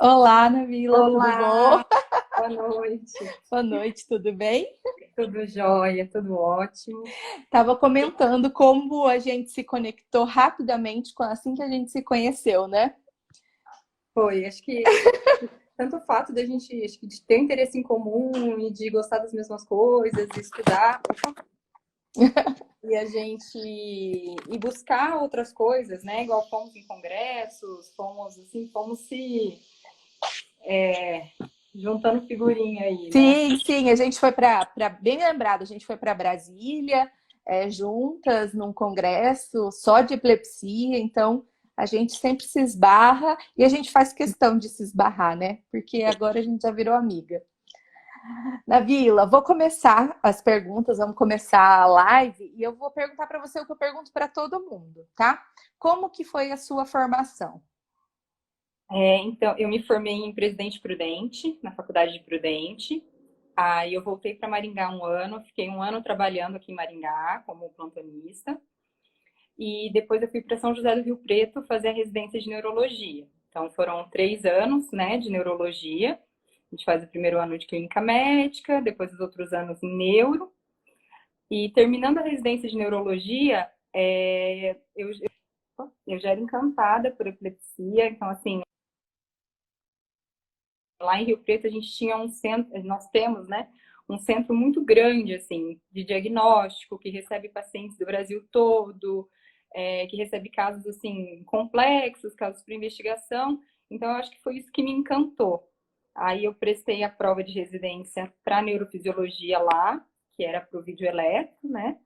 Olá, Nabila, tudo bom? Olá, boa noite. Boa noite, tudo bem? Tudo jóia, tudo ótimo. Tava comentando como a gente se conectou rapidamente assim que a gente se conheceu, né? Foi, acho que tanto o fato da gente acho que de ter um interesse em comum e de gostar das mesmas coisas, e estudar, e a gente e buscar outras coisas, né? Igual fomos em congressos, fomos se juntando figurinha aí, né? Sim, a gente foi bem lembrado, a gente foi para Brasília, juntas num congresso só de epilepsia, então a gente sempre se esbarra e a gente faz questão de se esbarrar, né? Porque agora a gente já virou amiga. Nabila, vou começar as perguntas, vamos começar a live e eu vou perguntar para você o que eu pergunto para todo mundo, tá? Como que foi a sua formação? Então, eu me formei em Presidente Prudente, na Faculdade de Prudente. Aí eu voltei para Maringá um ano, fiquei um ano trabalhando aqui em Maringá como plantonista. E depois eu fui para São José do Rio Preto fazer a residência de neurologia. Então foram 3 anos, né, de neurologia. A gente faz o primeiro ano de clínica médica, depois os outros anos em neuro. E terminando a residência de neurologia, eu já era encantada por epilepsia. Então, assim, lá em Rio Preto a gente tinha um centro, nós temos, né, um centro muito grande, assim, de diagnóstico, que recebe pacientes do Brasil todo, que recebe casos, assim, complexos, casos para investigação. Então, eu acho que foi isso que me encantou. Aí eu prestei a prova de residência para neurofisiologia lá, que era para o videoeletro, né?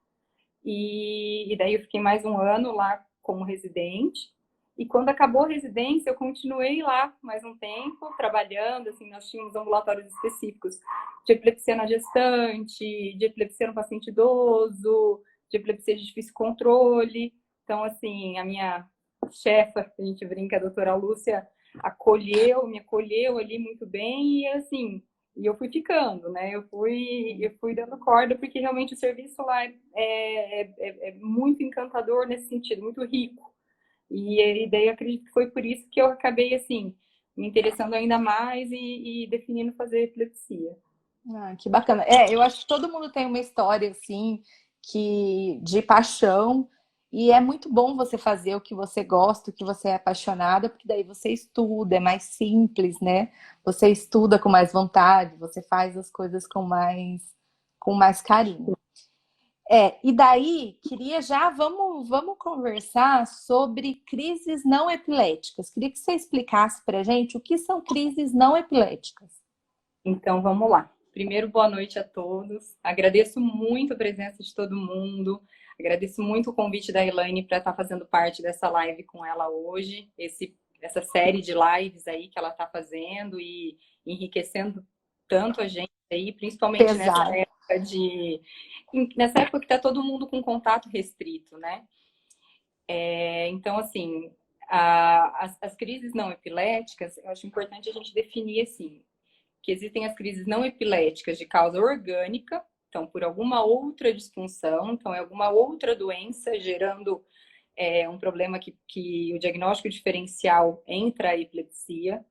E daí eu fiquei mais um ano lá como residente. E quando acabou a residência, eu continuei lá mais um tempo, trabalhando, assim, nós tínhamos ambulatórios específicos de epilepsia na gestante, de epilepsia no paciente idoso, de epilepsia de difícil controle. Então, assim, a minha chefa, a gente brinca, a doutora Lúcia, me acolheu ali muito bem e, assim, e eu fui ficando, né? Eu fui dando corda, porque realmente o serviço lá é muito encantador nesse sentido, muito rico. E daí eu acredito que foi por isso que eu acabei, assim, me interessando ainda mais e definindo fazer epilepsia. Ah, que bacana. Eu acho que todo mundo tem uma história assim que de paixão e é muito bom você fazer o que você gosta, o que você é apaixonada, porque daí você estuda, é mais simples, né? Você estuda com mais vontade, você faz as coisas com mais carinho. E daí queria já vamos conversar sobre crises não epiléticas. Queria que você explicasse para gente o que são crises não epiléticas. Então, vamos lá. Primeiro, boa noite a todos. Agradeço muito a presença de todo mundo. Agradeço muito o convite da Elaine para estar fazendo parte dessa live com ela hoje. Essa série de lives aí que ela está fazendo e enriquecendo tanto a gente aí, principalmente Pesado. nessa época que está todo mundo com contato restrito, né? Então, assim, as crises não epiléticas, eu acho importante a gente definir assim, que existem as crises não epiléticas de causa orgânica, então por alguma outra disfunção, então é alguma outra doença gerando um problema que o diagnóstico diferencial entra a epilepsia,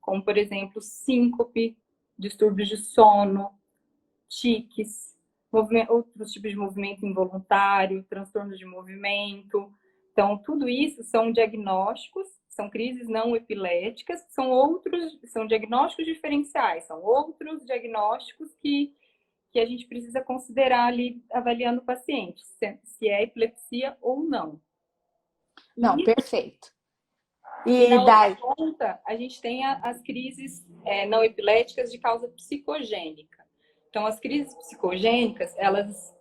como por exemplo síncope, distúrbios de sono, tiques, outros tipos de movimento involuntário, transtornos de movimento. Então, tudo isso são diagnósticos, são crises não epiléticas, são diagnósticos diferenciais, são outros diagnósticos que a gente precisa considerar ali avaliando o paciente, se é epilepsia ou não. Não, E, perfeito. e E na outra daí, ponta, a gente tem as crises não epiléticas de causa psicogênica. Então, as crises psicogênicas, elas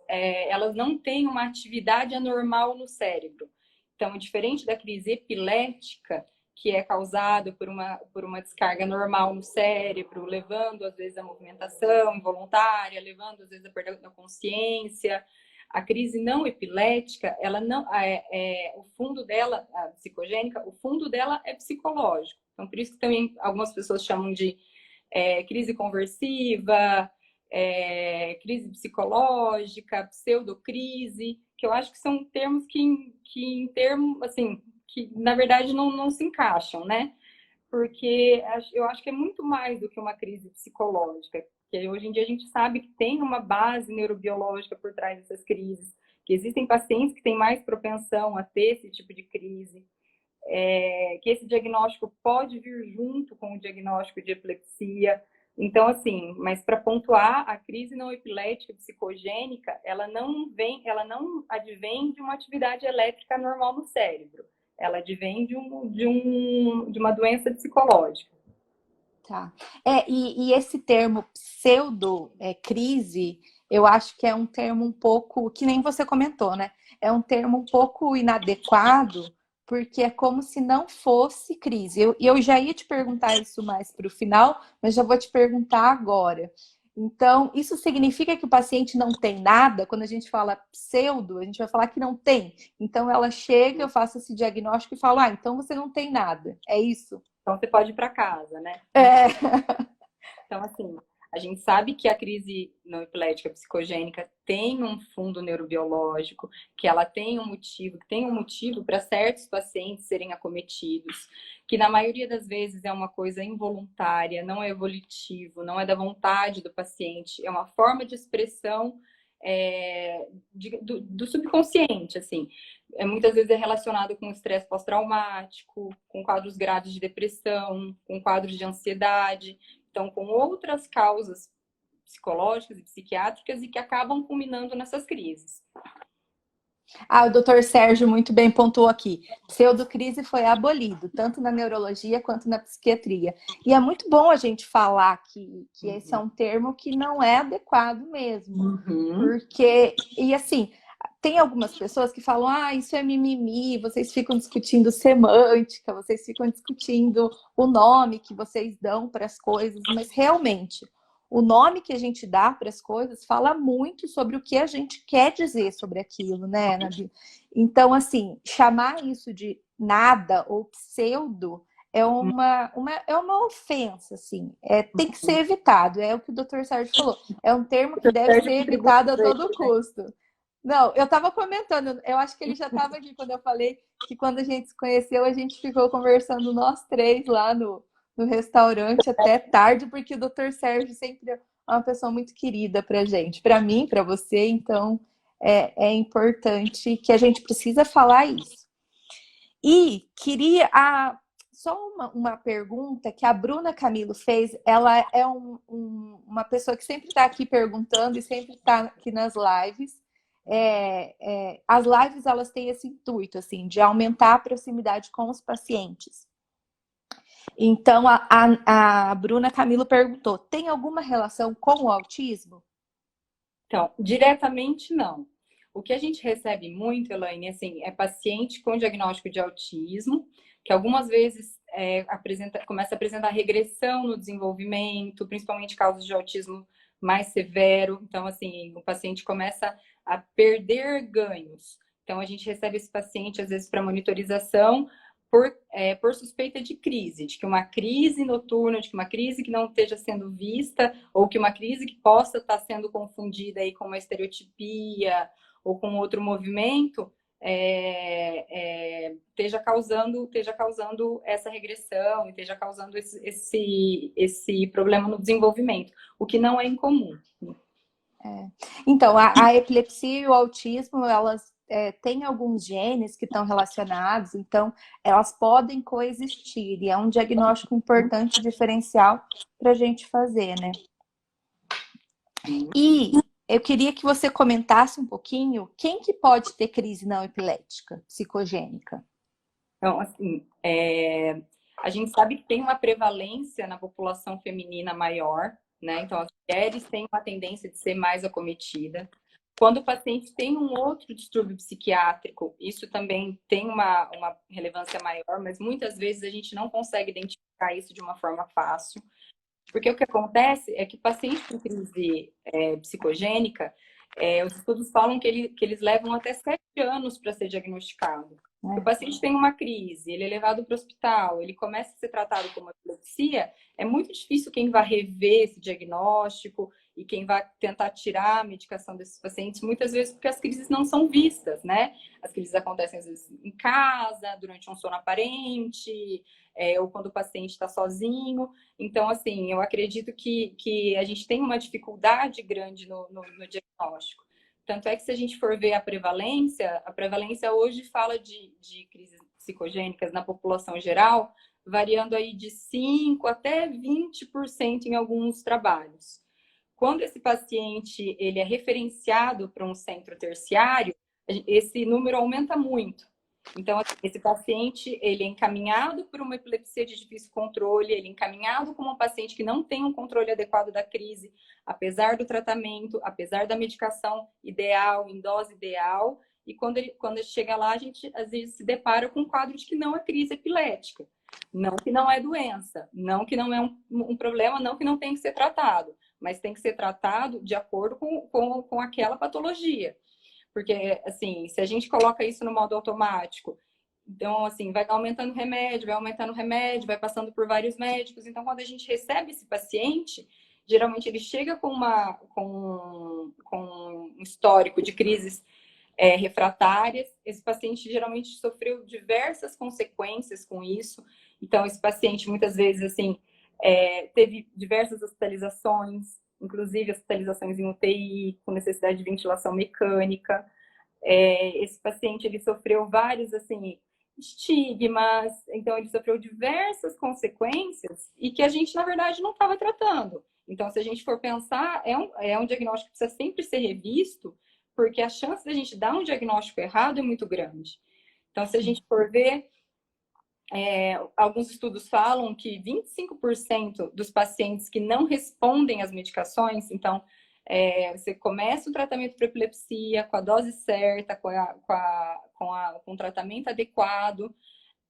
não têm uma atividade anormal no cérebro. Então, diferente da crise epilética, que é causada por uma descarga normal no cérebro, levando, às vezes, a movimentação involuntária, levando, às vezes, a perda da consciência. A crise não epilética, ela não, o fundo dela, a psicogênica, o fundo dela é psicológico. Então, por isso que também algumas pessoas chamam de crise conversiva, crise psicológica, pseudocrise, que eu acho que são termos que em termos, assim, que na verdade não se encaixam, né? porque eu acho que é muito mais do que uma crise psicológica. Porque hoje em dia a gente sabe que tem uma base neurobiológica por trás dessas crises, que existem pacientes que têm mais propensão a ter esse tipo de crise, que esse diagnóstico pode vir junto com o diagnóstico de epilepsia. Então, assim, mas para pontuar, a crise não epilética psicogênica, ela não advém de uma atividade elétrica normal no cérebro. Ela advém de uma doença psicológica. Tá. E esse termo pseudo-crise, eu acho que é um termo um pouco, que nem você comentou, né? É um termo um pouco inadequado, porque é como se não fosse crise. Eu já ia te perguntar isso mais para o final, mas já vou te perguntar agora. Então, isso significa que o paciente não tem nada? Quando a gente fala pseudo, a gente vai falar que não tem. Então, ela chega, eu faço esse diagnóstico e falo, então você não tem nada. É isso? Então, você pode ir para casa, né? É. Então, assim, a gente sabe que a crise não epilética psicogênica tem um fundo neurobiológico, que ela tem um motivo para certos pacientes serem acometidos, que na maioria das vezes é uma coisa involuntária, não é evolutivo, não é da vontade do paciente, é uma forma de expressão do subconsciente, assim. Muitas vezes é relacionado com estresse pós-traumático, com quadros graves de depressão, com quadros de ansiedade. Então, com outras causas psicológicas e psiquiátricas e que acabam culminando nessas crises. O doutor Sérgio muito bem pontuou aqui. Pseudocrise foi abolido, tanto na neurologia quanto na psiquiatria. E é muito bom a gente falar que esse é um termo que não é adequado mesmo. Porque, e assim, tem algumas pessoas que falam, isso é mimimi, vocês ficam discutindo semântica, vocês ficam discutindo o nome que vocês dão para as coisas, mas realmente, o nome que a gente dá para as coisas fala muito sobre o que a gente quer dizer sobre aquilo, né, Nabi? Então, assim, chamar isso de nada ou pseudo é uma ofensa, assim. Tem que ser evitado, é o que o Dr. Sérgio falou. É um termo que deve ser evitado a todo custo. Não, eu estava comentando, eu acho que ele já estava aqui quando eu falei que quando a gente se conheceu, a gente ficou conversando nós três lá no restaurante até tarde, porque o Dr. Sérgio sempre é uma pessoa muito querida pra gente, pra mim, pra você, então é importante que a gente precisa falar isso. E queria só uma pergunta que a Bruna Camilo fez, ela é uma pessoa que sempre está aqui perguntando e sempre está aqui nas lives. As lives elas têm esse intuito assim de aumentar a proximidade com os pacientes. Então, a Bruna Camilo perguntou: tem alguma relação com o autismo? Então, diretamente não. O que a gente recebe muito, Elaine, assim, é paciente com diagnóstico de autismo, que algumas vezes começa a apresentar regressão no desenvolvimento, principalmente casos de autismo mais severo. Então, assim, o paciente começa a perder ganhos. Então, a gente recebe esse paciente, às vezes, para monitorização, por suspeita de crise, de que uma crise noturna, de que uma crise que não esteja sendo vista, ou que uma crise que possa estar sendo confundida aí com uma estereotipia ou com outro movimento, esteja causando essa regressão, esteja causando esse problema no desenvolvimento, o que não é incomum. Então, a epilepsia e o autismo, elas têm alguns genes que estão relacionados, então elas podem coexistir, e é um diagnóstico importante, diferencial para a gente fazer, né? E eu queria que você comentasse um pouquinho quem que pode ter crise não epilética, psicogênica. Então, assim, a gente sabe que tem uma prevalência na população feminina maior, né? Então, as mulheres têm uma tendência de ser mais acometida. Quando o paciente tem um outro distúrbio psiquiátrico, isso também tem uma relevância maior, mas muitas vezes a gente não consegue identificar isso de uma forma fácil. Porque o que acontece é que o paciente com crise psicogênica, os estudos falam que eles levam até 7 anos para ser diagnosticado. O paciente tem uma crise, ele é levado para o hospital, ele começa a ser tratado como epilepsia, é muito difícil quem vai rever esse diagnóstico e quem vai tentar tirar a medicação desses pacientes, muitas vezes porque as crises não são vistas, né? As crises acontecem às vezes em casa, durante um sono aparente, ou quando o paciente está sozinho. Então, assim, eu acredito que a gente tem uma dificuldade grande no diagnóstico. Tanto é que se a gente for ver a prevalência hoje fala de crises psicogênicas na população geral, variando aí de 5 até 20% em alguns trabalhos. Quando esse paciente ele é referenciado para um centro terciário, esse número aumenta muito. Então, esse paciente, ele é encaminhado por uma epilepsia de difícil controle, ele é encaminhado como um paciente que não tem um controle adequado da crise, apesar do tratamento, apesar da medicação ideal, em dose ideal, e quando ele chega lá, a gente às vezes se depara com um quadro de que não é crise epilética, não que não é doença, não que não é um problema, não que não tem que ser tratado, mas tem que ser tratado de acordo com aquela patologia. Porque, assim, se a gente coloca isso no modo automático, então, assim, vai aumentando o remédio, vai passando por vários médicos. Então, quando a gente recebe esse paciente, geralmente ele chega com um histórico de crises refratárias. Esse paciente geralmente sofreu diversas consequências com isso. Então, esse paciente, muitas vezes, assim, teve diversas hospitalizações, inclusive hospitalizações em UTI, com necessidade de ventilação mecânica. Esse paciente, ele sofreu vários, assim, estigmas, então ele sofreu diversas consequências e que a gente, na verdade, não estava tratando. Então, se a gente for pensar, é um diagnóstico que precisa sempre ser revisto, porque a chance da gente dar um diagnóstico errado é muito grande. Então, se a gente for ver, alguns estudos falam que 25% dos pacientes que não respondem às medicações, então, você começa o tratamento para epilepsia com a dose certa, com o tratamento adequado,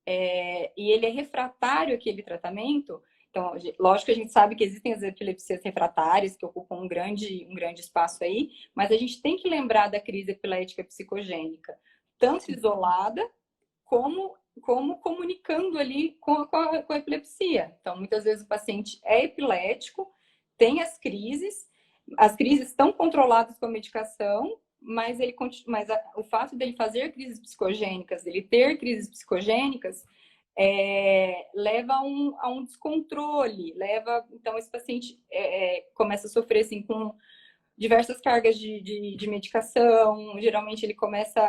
e ele é refratário àquele tratamento. Então, lógico que a gente sabe que existem as epilepsias refratárias, que ocupam um grande espaço aí, mas a gente tem que lembrar da crise epilética psicogênica, tanto isolada, como comunicando ali com a epilepsia. Então, muitas vezes o paciente é epilético, tem as crises estão controladas com a medicação, mas o fato dele fazer crises psicogênicas, dele ter crises psicogênicas, leva a um descontrole, então esse paciente começa a sofrer assim com diversas cargas de medicação, geralmente ele começa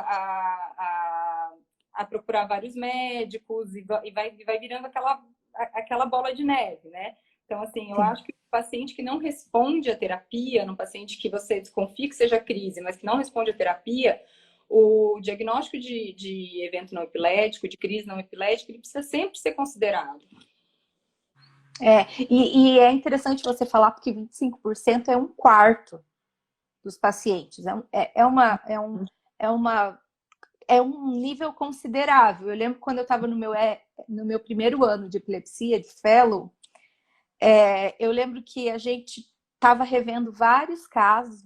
a procurar vários médicos e vai virando aquela bola de neve, né? Então, assim, eu acho que o paciente que não responde à terapia, no paciente que você desconfia que seja crise, mas que não responde à terapia, o diagnóstico de evento não epilético, de crise não epilética, ele precisa sempre ser considerado. E é interessante você falar porque 25% é um quarto dos pacientes. É um nível considerável. Eu lembro quando eu estava no meu primeiro ano de epilepsia, de fellow, eu lembro que a gente estava revendo vários casos,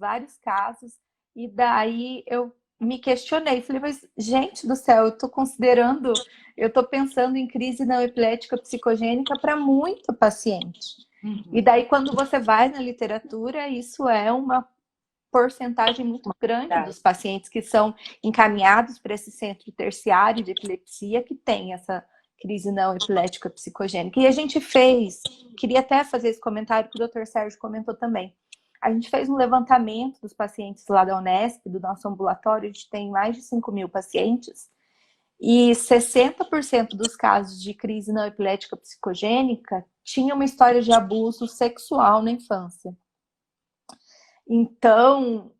e daí eu me questionei. Falei, mas gente do céu, eu estou pensando em crise não epilética psicogênica para muito paciente. E daí, quando você vai na literatura, isso é uma porcentagem muito grande dos pacientes que são encaminhados para esse centro terciário de epilepsia que tem essa crise não epilética psicogênica. E a gente queria até fazer esse comentário que o Dr. Sérgio comentou também. A gente fez um levantamento dos pacientes lá da Unesp, do nosso ambulatório, a gente tem mais de 5.000 pacientes, e 60% dos casos de crise não epilética psicogênica tinham uma história de abuso sexual na infância. Então,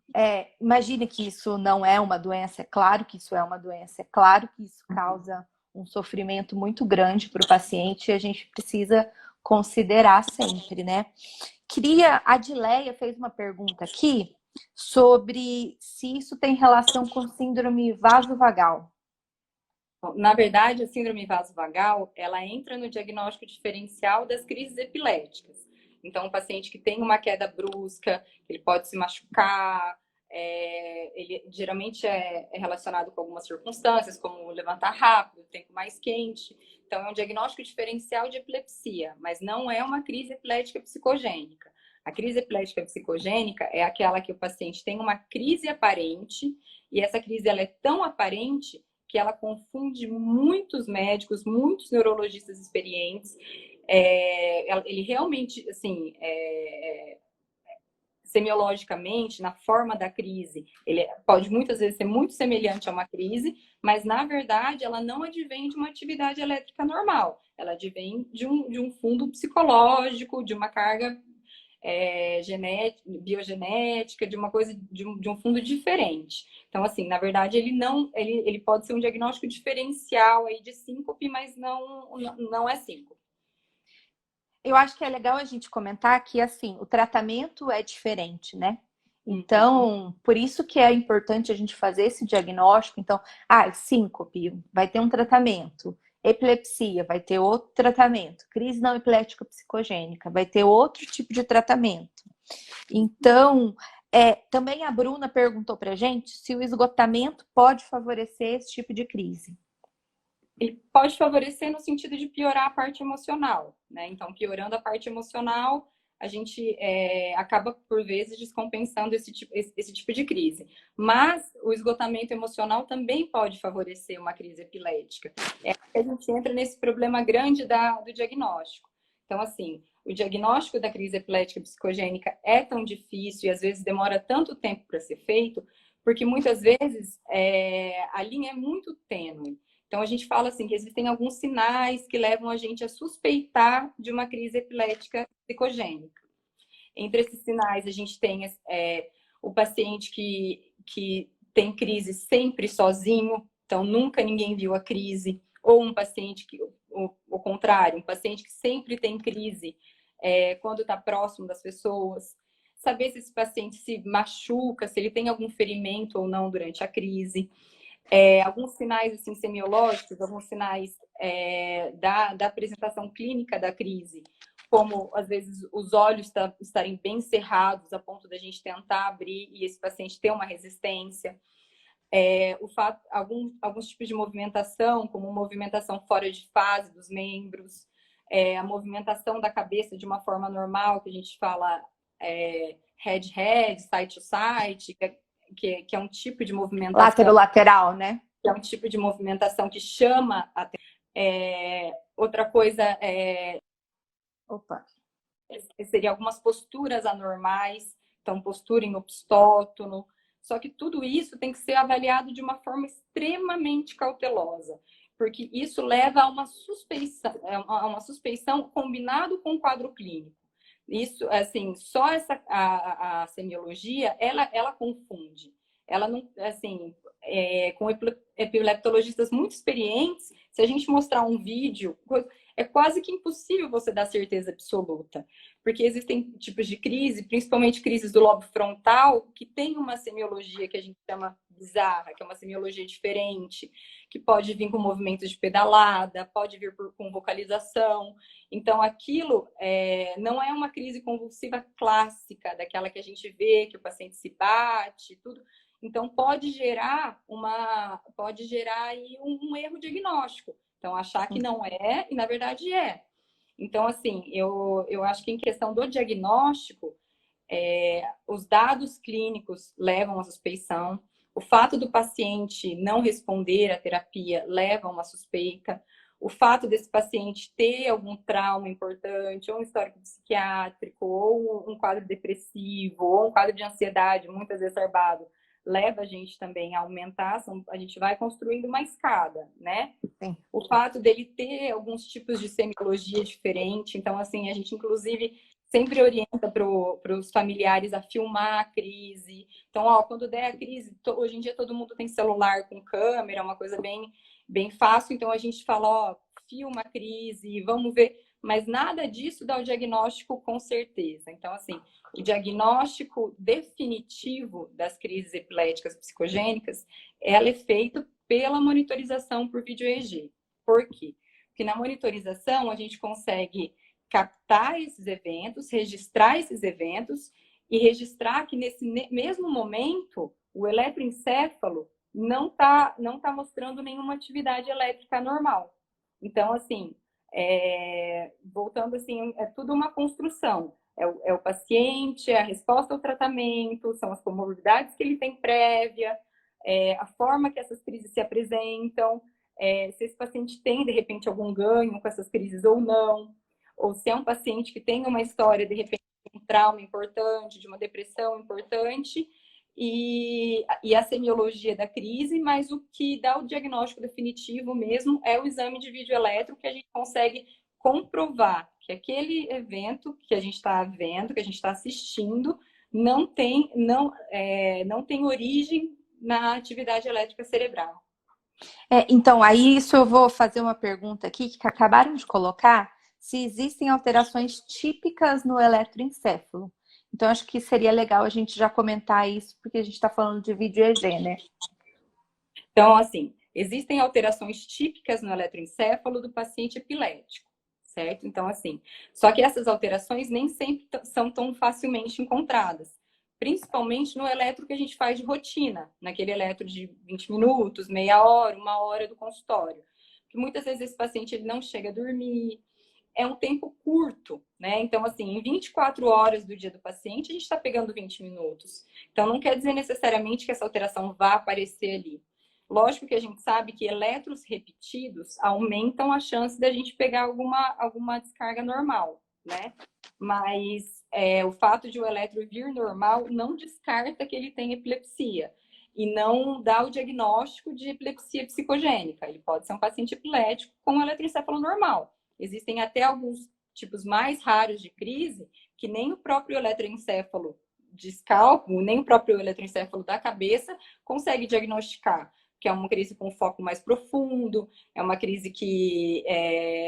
imagine que isso não é uma doença, é claro que isso é uma doença, é claro que isso causa um sofrimento muito grande para o paciente e a gente precisa considerar sempre, né? A Adileia fez uma pergunta aqui sobre se isso tem relação com síndrome vasovagal. Na verdade, a síndrome vasovagal, ela entra no diagnóstico diferencial das crises epiléticas. Então, um paciente que tem uma queda brusca, ele pode se machucar, ele geralmente é relacionado com algumas circunstâncias, como levantar rápido, tempo mais quente. Então, é um diagnóstico diferencial de epilepsia, mas não é uma crise epilética psicogênica. A crise epilética psicogênica é aquela que o paciente tem uma crise aparente, e essa crise ela é tão aparente que ela confunde muitos médicos, muitos neurologistas experientes. Ele realmente, assim, semiologicamente, na forma da crise, ele pode muitas vezes ser muito semelhante a uma crise, mas na verdade ela não advém de uma atividade elétrica normal, ela advém de um fundo psicológico, de uma carga biogenética, de uma coisa, de um fundo diferente. Então, assim, na verdade, ele pode ser um diagnóstico diferencial aí de síncope, mas não é síncope. Eu acho que é legal a gente comentar que, assim, o tratamento é diferente, né? Então, por isso que é importante a gente fazer esse diagnóstico. Então, síncope, vai ter um tratamento. Epilepsia, vai ter outro tratamento. Crise não epilética psicogênica, vai ter outro tipo de tratamento. Então, também a Bruna perguntou pra gente se o esgotamento pode favorecer esse tipo de crise. Ele pode favorecer no sentido de piorar a parte emocional, né? Então, piorando a parte emocional, a gente acaba, por vezes, descompensando esse tipo de crise. Mas o esgotamento emocional também pode favorecer uma crise epilética. A gente entra nesse problema grande do diagnóstico. Então, assim, o diagnóstico da crise epilética psicogênica é tão difícil e, às vezes, demora tanto tempo para ser feito, porque, muitas vezes, a linha é muito tênue. Então, a gente fala assim que existem alguns sinais que levam a gente a suspeitar de uma crise epilética psicogênica. Entre esses sinais, a gente tem o paciente que tem crise sempre sozinho, então nunca ninguém viu a crise, ou um paciente o contrário, um paciente que sempre tem crise quando está próximo das pessoas. Saber se esse paciente se machuca, se ele tem algum ferimento ou não durante a crise. Alguns sinais assim, semiológicos, alguns sinais da apresentação clínica da crise, como às vezes os olhos estarem bem cerrados a ponto da gente tentar abrir e esse paciente ter uma resistência. Alguns tipos de movimentação, como movimentação fora de fase dos membros, a movimentação da cabeça de uma forma normal, que a gente fala head-head, side-to-side, que é um tipo de movimentação. Látero-lateral, né? Que é um tipo de movimentação que chama a atenção. Outra coisa seria algumas posturas anormais, então postura em opstótono. Só que tudo isso tem que ser avaliado de uma forma extremamente cautelosa, porque isso leva a uma suspeição combinado com o quadro clínico. Isso, assim, só a semiologia, ela confunde. Ela não, assim, com epileptologistas muito experientes, se a gente mostrar um vídeo, é quase que impossível você dar certeza absoluta. Porque existem tipos de crise, principalmente crises do lobo frontal, que tem uma semiologia que a gente chama bizarra, que é uma semiologia diferente, que pode vir com movimentos de pedalada, pode vir com vocalização. Então, aquilo não é uma crise convulsiva clássica, daquela que a gente vê, que o paciente se bate, tudo. Então, pode gerar aí um erro diagnóstico. Então, achar que não é, e na verdade é. Então, assim, eu acho que em questão do diagnóstico, os dados clínicos levam à suspeição. O fato do paciente não responder à terapia leva a uma suspeita. O fato desse paciente ter algum trauma importante, ou um histórico psiquiátrico, ou um quadro depressivo, ou um quadro de ansiedade muito exacerbado, leva a gente também a aumentar, a gente vai construindo uma escada, né? Sim. O fato dele ter alguns tipos de semiologia diferente, então, assim, a gente, inclusive, sempre orienta para os familiares a filmar a crise. Então, quando der a crise, hoje em dia todo mundo tem celular com câmera, uma coisa bem, bem fácil, então a gente fala, filma a crise, vamos ver, mas nada disso dá o diagnóstico com certeza. Então, assim, o diagnóstico definitivo das crises epiléticas psicogênicas, ela é feito pela monitorização por vídeo EEG. Por quê? Porque na monitorização a gente consegue captar esses eventos, registrar esses eventos e registrar que nesse mesmo momento o eletroencéfalo não tá mostrando nenhuma atividade elétrica normal. Então, assim, voltando assim, é tudo uma construção. É o paciente, é a resposta ao tratamento, são as comorbidades que ele tem prévia, a forma que essas crises se apresentam, se esse paciente tem, de repente, algum ganho com essas crises ou não, ou se é um paciente que tem uma história, de repente, de um trauma importante, de uma depressão importante, e a semiologia da crise, mas o que dá o diagnóstico definitivo mesmo é o exame de vídeo eletro, que a gente consegue comprovar que aquele evento que a gente está vendo, que a gente está assistindo, não tem origem na atividade elétrica cerebral. Então, aí isso eu vou fazer uma pergunta aqui que acabaram de colocar, se existem alterações típicas no eletroencefalo. Então, acho que seria legal a gente já comentar isso, porque a gente está falando de vídeo EG, né? Então, assim, existem alterações típicas no eletroencefalo do paciente epilético, certo? Então, assim, só que essas alterações nem sempre são tão facilmente encontradas, principalmente no eletro que a gente faz de rotina, naquele eletro de 20 minutos, meia hora, uma hora do consultório. Que muitas vezes esse paciente ele não chega a dormir, é um tempo curto, né? Então, assim, em 24 horas do dia do paciente, a gente está pegando 20 minutos. Então, não quer dizer necessariamente que essa alteração vá aparecer ali. Lógico que a gente sabe que elétrons repetidos aumentam a chance da gente pegar alguma descarga normal, né? Mas o fato de o eletro vir normal não descarta que ele tem epilepsia e não dá o diagnóstico de epilepsia psicogênica. Ele pode ser um paciente epilético com eletroencefalo normal. Existem até alguns tipos mais raros de crise que nem o próprio eletroencefalo de escalpo, nem o próprio eletroencefalo da cabeça consegue diagnosticar, que é uma crise com foco mais profundo, é uma crise que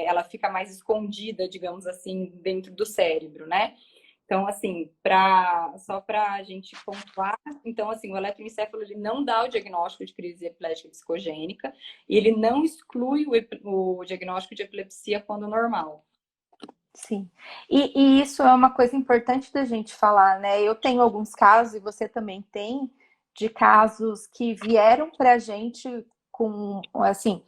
ela fica mais escondida, digamos assim, dentro do cérebro, né? Então, assim, só para a gente pontuar, então, assim, o eletroencefalo ele não dá o diagnóstico de crise epilética psicogênica e ele não exclui o diagnóstico de epilepsia quando normal. Sim. E isso é uma coisa importante da gente falar, né? Eu tenho alguns casos, e você também tem, de casos que vieram para a gente com, assim,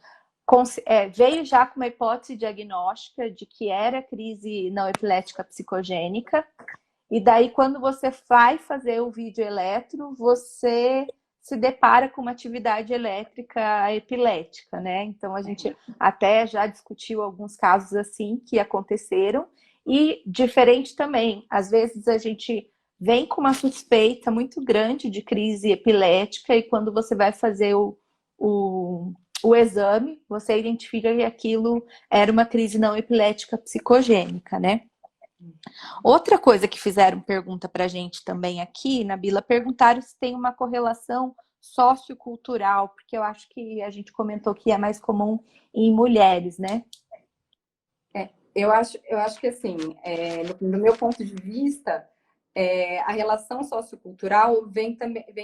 veio já com uma hipótese diagnóstica de que era crise não epilética psicogênica, e daí, quando você vai fazer o vídeo eletro, você se depara com uma atividade elétrica epilética, né? Então, a gente até já discutiu alguns casos assim que aconteceram. E diferente também, às vezes a gente vem com uma suspeita muito grande de crise epilética e quando você vai fazer o exame, você identifica que aquilo era uma crise não epilética psicogênica, né? Outra coisa que fizeram pergunta para a gente também aqui, Nabila, perguntaram se tem uma correlação sociocultural, porque eu acho que a gente comentou que é mais comum em mulheres, né? Eu acho que, assim, no meu ponto de vista, a relação sociocultural vem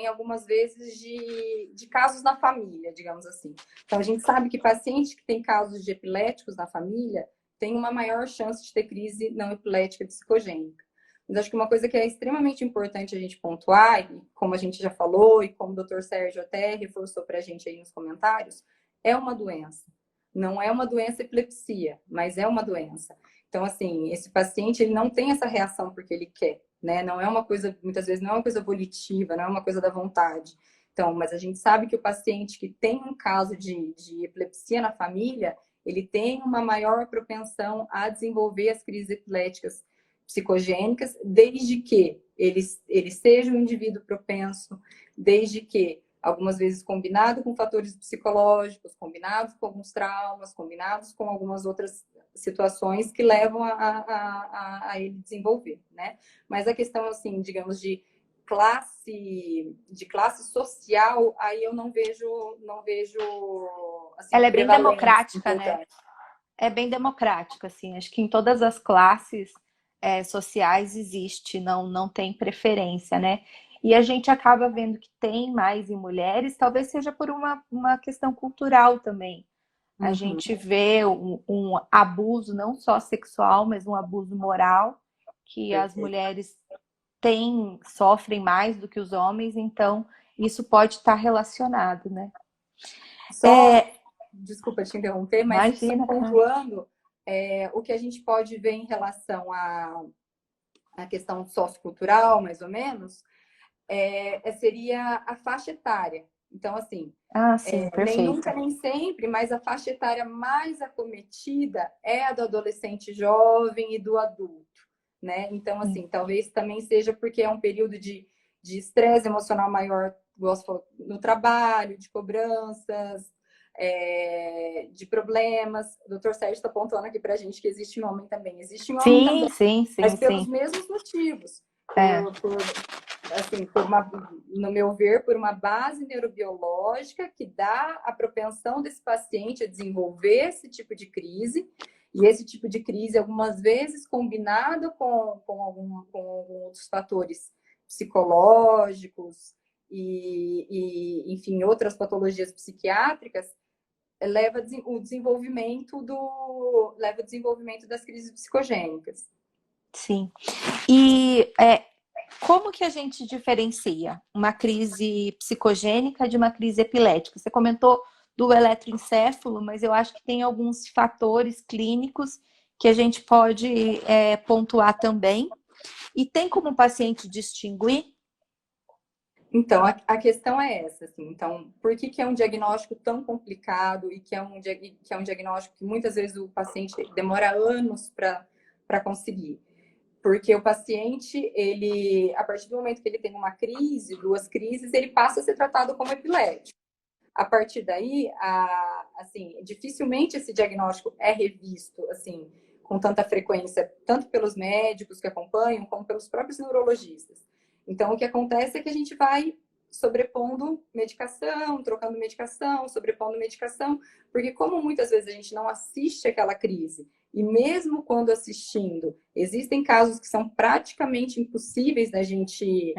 algumas vezes de casos na família, digamos assim. Então, a gente sabe que pacientes que têm casos de epiléticos na família têm uma maior chance de ter crise não epilética psicogênica. Mas acho que uma coisa que é extremamente importante a gente pontuar, e como a gente já falou, e como o Dr. Sérgio até reforçou para a gente aí nos comentários, é uma doença. Não é uma doença epilepsia, mas é uma doença. Então, assim, esse paciente ele não tem essa reação porque ele quer, né? Não é uma coisa, muitas vezes, não é uma coisa volitiva, não é uma coisa da vontade. Então, mas a gente sabe que o paciente que tem um caso de epilepsia na família, ele tem uma maior propensão a desenvolver as crises epiléticas psicogênicas, desde que ele seja um indivíduo propenso, desde que algumas vezes combinado com fatores psicológicos, combinados com alguns traumas, combinados com algumas outras situações que levam a ele desenvolver, né? Mas a questão, assim, digamos, de classe social, aí eu não vejo assim, Ela é bem prevalência democrática, né? importante. É bem democrática, assim. Acho que em todas as classes sociais existe, não tem preferência, né? E a gente acaba vendo que tem mais em mulheres, talvez seja por uma questão cultural também. A Uhum. gente vê um abuso não só sexual, mas um abuso moral que as Perfeito. mulheres sofrem mais do que os homens, então isso pode estar relacionado, né? Só, desculpa te interromper, mas só Imagina, cara. pontuando, o que a gente pode ver em relação a questão sociocultural, mais ou menos, seria a faixa etária. Então, assim, Ah, sim, nem perfeito. nunca, nem sempre, mas a faixa etária mais acometida é a do adolescente jovem e do adulto, né? Então, assim, talvez também seja porque é um período de estresse emocional maior, no trabalho, de cobranças, de problemas. O doutor Sérgio está apontando aqui para a gente que existe um homem também. Existe um homem Sim, também, sim, mas sim, pelos sim. mesmos motivos. É, Assim, no meu ver, por uma base neurobiológica que dá a propensão desse paciente a desenvolver esse tipo de crise, e esse tipo de crise, algumas vezes, combinado com outros fatores psicológicos enfim, outras patologias psiquiátricas, leva leva o desenvolvimento das crises psicogênicas. sim. E como que a gente diferencia uma crise psicogênica de uma crise epilética? Você comentou do eletroencefalo, mas eu acho que tem alguns fatores clínicos que a gente pode pontuar também. E tem como o paciente distinguir? Então, a questão é essa, assim. Então, por que é um diagnóstico tão complicado e que é um diagnóstico que muitas vezes o paciente demora anos para conseguir? Porque o paciente, ele, a partir do momento que ele tem uma crise, duas crises, ele passa a ser tratado como epilético. A partir daí, assim, dificilmente esse diagnóstico é revisto, assim, com tanta frequência, tanto pelos médicos que acompanham, como pelos próprios neurologistas. Então, o que acontece é que a gente vai sobrepondo medicação, trocando medicação, sobrepondo medicação, porque como muitas vezes a gente não assiste aquela crise, e mesmo quando assistindo, existem casos que são praticamente impossíveis da gente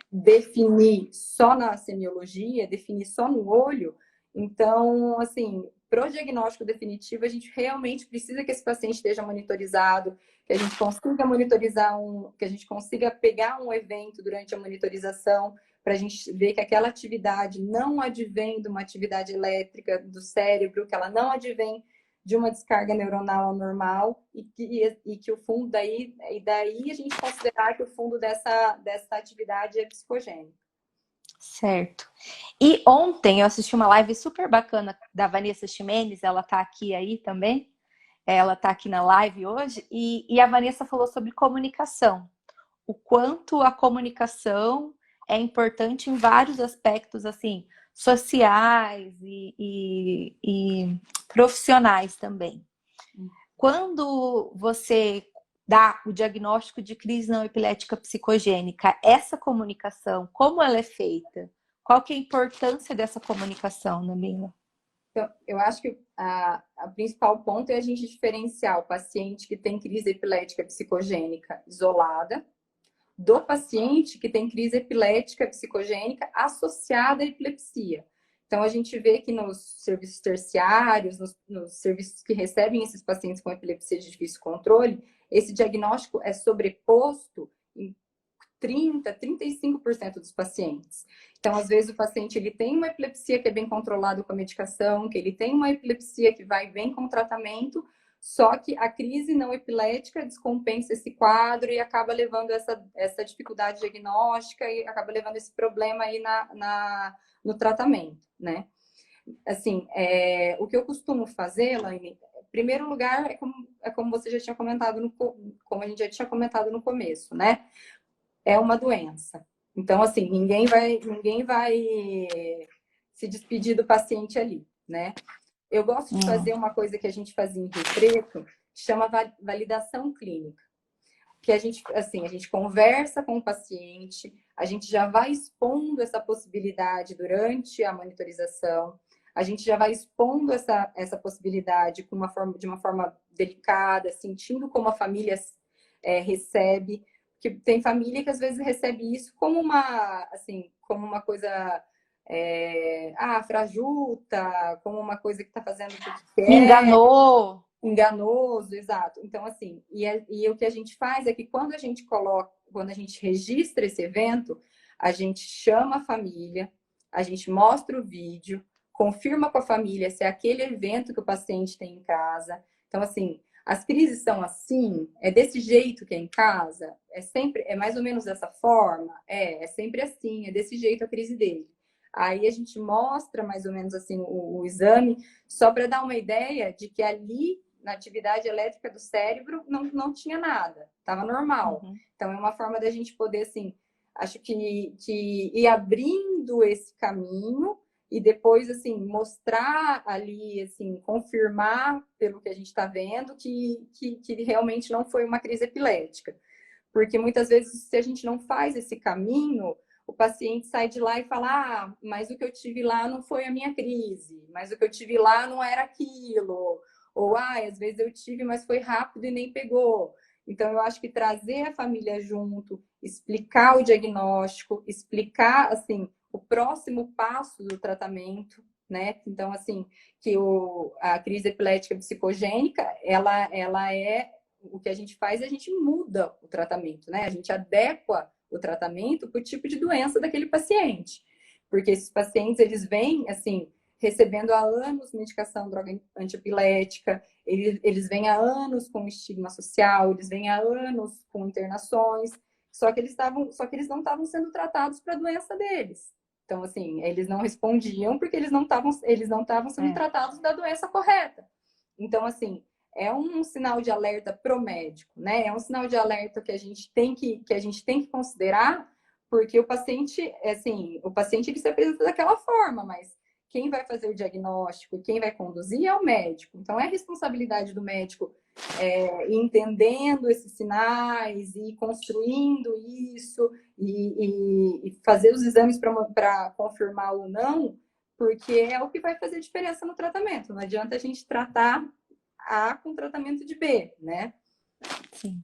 definir só na semiologia, definir só no olho. Então, assim, para o diagnóstico definitivo, a gente realmente precisa que esse paciente esteja monitorizado, que a gente consiga monitorizar que a gente consiga pegar um evento durante a monitorização, para a gente ver que aquela atividade não advém de uma atividade elétrica do cérebro, que ela não advém de uma descarga neuronal anormal e que o fundo daí a gente considerar que o fundo dessa atividade é psicogênico. Certo. E ontem eu assisti uma live super bacana da Vanessa Ximenes, ela tá aqui aí também, ela tá aqui na live hoje, e a Vanessa falou sobre comunicação. O quanto a comunicação é importante em vários aspectos, assim, sociais e profissionais também. Quando você dá o diagnóstico de crise não epilética psicogênica, essa comunicação, como ela é feita? Qual que é a importância dessa comunicação, Namila? Então, eu acho que a principal ponto é a gente diferenciar o paciente que tem crise epilética psicogênica isolada do paciente que tem crise epilética psicogênica associada à epilepsia. Então, a gente vê que nos serviços terciários, nos serviços que recebem esses pacientes com epilepsia de difícil controle, esse diagnóstico é sobreposto em 35% dos pacientes. Então, às vezes, o paciente ele tem uma epilepsia que é bem controlada com a medicação, que ele tem uma epilepsia que vai bem com o tratamento, só que a crise não epilética descompensa esse quadro e acaba levando essa dificuldade diagnóstica e acaba levando esse problema aí no tratamento, né? Assim, o que eu costumo fazer, Laine, em primeiro lugar, como você já tinha comentado, como a gente já tinha comentado no começo, né? É uma doença. Então, assim, ninguém vai se despedir do paciente ali, né? Eu gosto de fazer uma coisa que a gente fazia em Rio Preto, que chama validação clínica. Que a gente conversa com o paciente, a gente já vai expondo essa possibilidade durante a monitorização, a gente já vai expondo essa possibilidade de uma forma delicada, sentindo como a família recebe, que tem família que às vezes recebe isso como como uma coisa frajuta, como uma coisa que está fazendo o que Me quer, enganou. enganoso, exato. Então, assim, e o que a gente faz é que quando a gente registra esse evento, a gente chama a família, a gente mostra o vídeo, confirma com a família se é aquele evento que o paciente tem em casa. Então, assim, as crises são assim? É desse jeito que é em casa? É sempre, é mais ou menos dessa forma? É sempre assim, é desse jeito a crise dele. Aí a gente mostra mais ou menos assim o exame, só para dar uma ideia de que ali na atividade elétrica do cérebro não tinha nada, estava normal. Uhum. Então é uma forma da gente poder, assim, acho que ir abrindo esse caminho e depois, assim, mostrar ali, assim, confirmar pelo que a gente está vendo que realmente não foi uma crise epilética. Porque muitas vezes, se a gente não faz esse caminho, o paciente sai de lá e fala: ah, mas o que eu tive lá não foi a minha crise, mas o que eu tive lá não era aquilo. Ou, ah, às vezes eu tive, mas foi rápido e nem pegou. Então, eu acho que trazer a família junto, explicar o diagnóstico, explicar, assim, o próximo passo do tratamento, né? Então, assim, que a crise epilética psicogênica, ela é o que a gente faz é a gente muda o tratamento, né? A gente adequa o tratamento para o tipo de doença daquele paciente. Porque esses pacientes, eles vêm, assim, recebendo há anos medicação, droga antiepilética, eles vêm há anos com estigma social, eles vêm há anos com internações, só que eles não estavam sendo tratados para a doença deles. Então, assim, eles não respondiam porque eles não estavam sendo tratados da doença correta. Então, assim, é um sinal de alerta pro médico, né? É um sinal de alerta que a gente tem que considerar, porque o paciente, assim, o paciente ele se apresenta daquela forma, mas quem vai fazer o diagnóstico, quem vai conduzir é o médico. Então, é responsabilidade do médico ir entendendo esses sinais e construindo isso e fazer os exames para confirmar ou não, porque é o que vai fazer diferença no tratamento. Não adianta a gente tratar A com tratamento de B, né? Sim.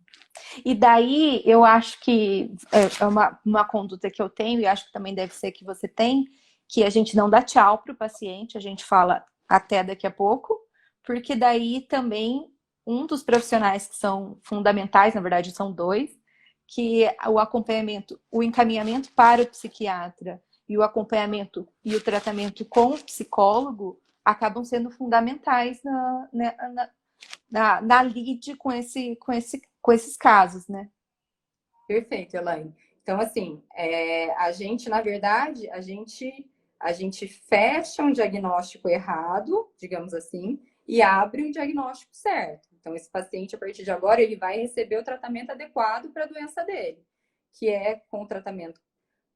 E daí eu acho que é uma conduta que eu tenho, e acho que também deve ser que você tem, que a gente não dá tchau para o paciente, a gente fala até daqui a pouco, porque daí também um dos profissionais que são fundamentais, na verdade são dois, que o acompanhamento, o encaminhamento para o psiquiatra e o acompanhamento e o tratamento com o psicólogo acabam sendo fundamentais na lide com esses casos, né? Perfeito, Elaine. Então, assim, a gente, na verdade, a gente fecha um diagnóstico errado, digamos assim, e abre um diagnóstico certo. Então, esse paciente, a partir de agora, ele vai receber o tratamento adequado para a doença dele, que é com tratamento